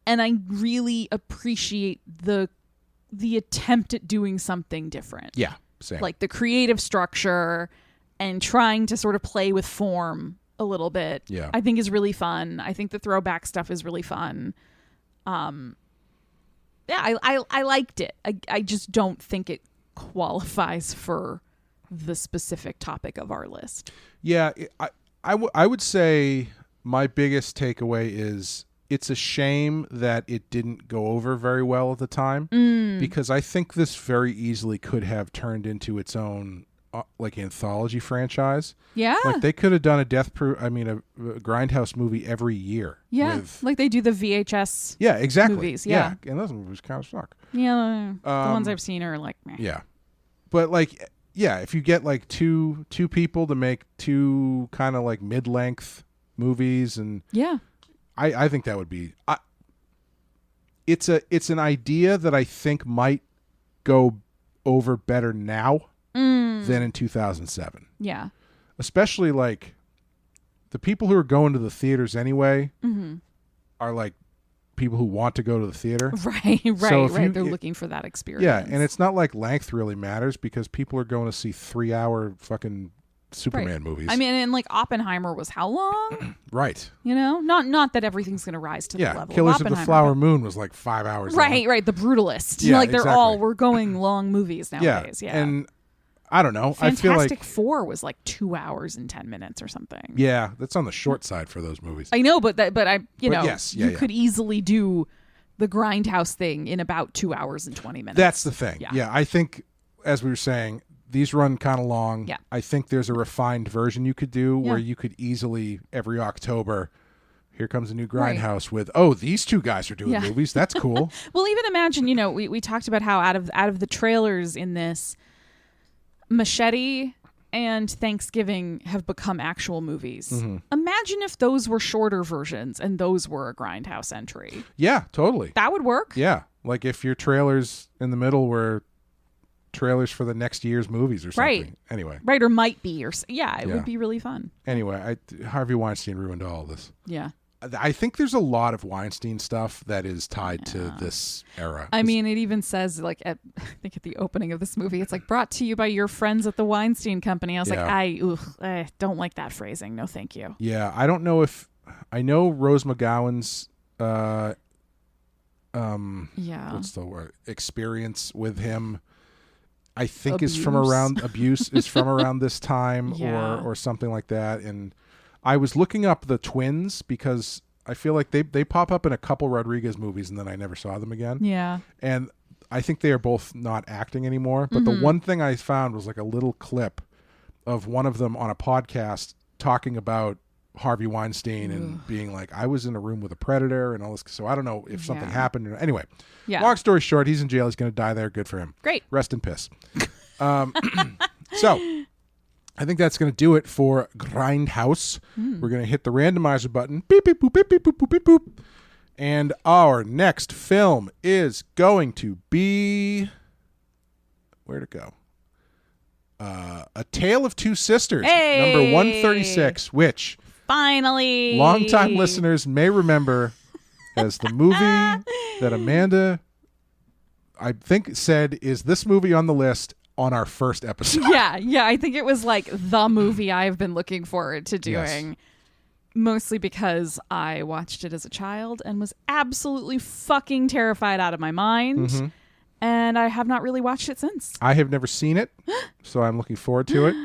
And I really appreciate the attempt at doing something different. Yeah, same. Like the creative structure and trying to sort of play with form a little bit. Yeah. I think is really fun. I think the throwback stuff is really fun. Yeah, I liked it. I just don't think it qualifies for the specific topic of our list. Yeah, I would say my biggest takeaway is it's a shame that it didn't go over very well at the time, because I think this very easily could have turned into its own like anthology franchise. Yeah. Like they could have done a Grindhouse movie every year. Yeah. with, Like they do the VHS. yeah, exactly. movies, yeah. And those movies kind of suck. Yeah. The ones I've seen are like, meh. Yeah. But like, yeah, if you get like two people to make two kind of like mid-length movies, and Yeah. I think that would be it's an idea that I think might go over better now than in 2007. Yeah. Especially like the people who are going to the theaters anyway are like people who want to go to the theater. Right. So if They're looking for that experience. Yeah, and it's not like length really matters because people are going to see 3-hour fucking Superman movies. I mean, and like Oppenheimer was how long? Right. You know, not that everything's going to rise to the level. Killers of of the Oppenheimer, Flower but- Moon was like 5 hours. Right, long. right. The Brutalist. Yeah, like they're all exactly. we're going long movies nowadays. Yeah. And I don't know. Fantastic I feel like Four was like 2 hours and 10 minutes or something. yeah, that's on the short side for those movies. I know, but yes, you yeah. could easily do the Grindhouse thing in about 2 hours and 20 minutes. That's the thing. Yeah. Yeah, I think as we were saying, these run kind of long. Yeah. I think there's a refined version you could do where Yeah. you could easily every October here comes a new Right. Grindhouse with, these two guys are doing Yeah. movies. That's cool. Well, even imagine, we talked about how out of the trailers in this, Machete and Thanksgiving have become actual movies. Mm-hmm. Imagine if those were shorter versions and those were a Grindhouse entry. Yeah, totally. That would work. Yeah, like if your trailers in the middle were trailers for the next year's movies or something. Right. Anyway. Right, or might be. It Yeah. would be really fun. Anyway, Harvey Weinstein ruined all this. Yeah. I think there's a lot of Weinstein stuff that is tied to this era. I mean, it even says, like, I think at the opening of this movie, it's like, brought to you by your friends at the Weinstein Company. I was Yeah. I don't like that phrasing. No, thank you. Yeah, I don't know if... I know Rose McGowan's... Yeah. what's the word? Experience with him... I think Abuse. is from around this time Yeah. or something like that. And I was looking up the twins because I feel like they pop up in a couple Rodriguez movies and then I never saw them again. Yeah. And I think they are both not acting anymore. But the one thing I found was like a little clip of one of them on a podcast talking about Harvey Weinstein and being like, I was in a room with a predator and all this. So I don't know if something happened. Anyway, long story short, he's in jail. He's going to die there. Good for him. Great. Rest in piss. So I think that's going to do it for Grindhouse. We're going to hit the randomizer button. Beep, beep, boop, beep, beep, boop, boop, beep, boop. And our next film is going to be... Where'd it go? A Tale of Two Sisters, Hey! number 136, which Finally. longtime listeners may remember as the movie that Amanda, I think, said, is this movie on the list on our first episode. Yeah. I think it was like the movie I've been looking forward to doing. Yes. Mostly because I watched it as a child and was absolutely fucking terrified out of my mind. Mm-hmm. And I have not really watched it since. I have never seen it, so I'm looking forward to it.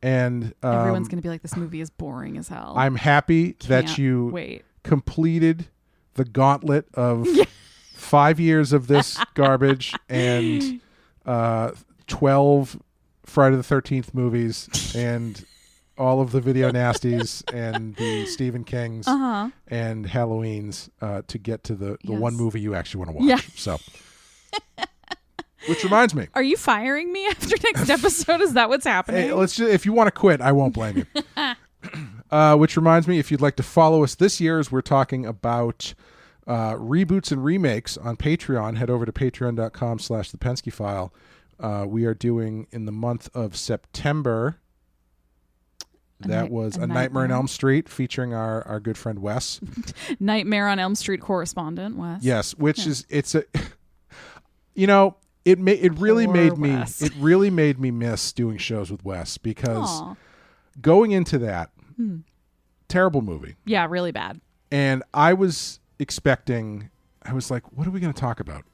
And Everyone's going to be like, this movie is boring as hell. I'm happy that Can't you wait. completed the gauntlet of 5 years of this garbage and 12 Friday the 13th movies and all of the video nasties and the Stephen Kings and Halloweens to get to the one movie you actually want to watch. Yeah. So, which reminds me. Are you firing me after next episode? Is that what's happening? Hey, if you want to quit, I won't blame you. Which reminds me, if you'd like to follow us this year as we're talking about reboots and remakes on Patreon, head over to patreon.com/thepenskyfile. We are doing in the month of September. That was A Nightmare on Elm Street featuring our good friend Wes. Nightmare on Elm Street correspondent, Wes. Yes, which is it really made me Wes. it really made me miss doing shows with Wes because Aw. going into that terrible movie. Yeah, really bad. And I was expecting, I was like, what are we going to talk about?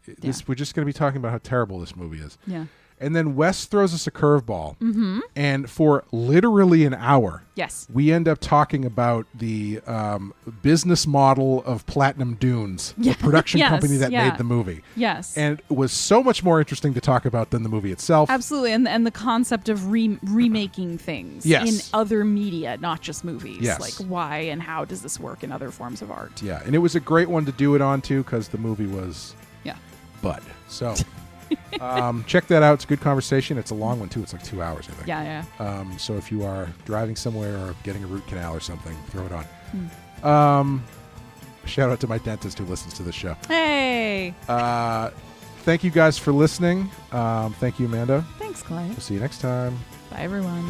We're just going to be talking about how terrible this movie is. Yeah. And then Wes throws us a curveball. Mm-hmm. And for literally an hour, Yes. we end up talking about the business model of Platinum Dunes, the production Yes, company that yeah. made the movie. Yes. And it was so much more interesting to talk about than the movie itself. Absolutely. And the concept of remaking things Yes. in other media, not just movies. Yes. Like, why and how does this work in other forms of art? Yeah, and it was a great one to do it on, too, because the movie was Yeah. bud. So... check that out. It's a good conversation. It's a long one too. It's like 2 hours, I think. Yeah. So if you are driving somewhere or getting a root canal or something, throw it on. Shout out to my dentist who listens to this show. Hey. Thank you guys for listening. Thank you, Amanda. Thanks, Clay. We'll see you next time. Bye, everyone.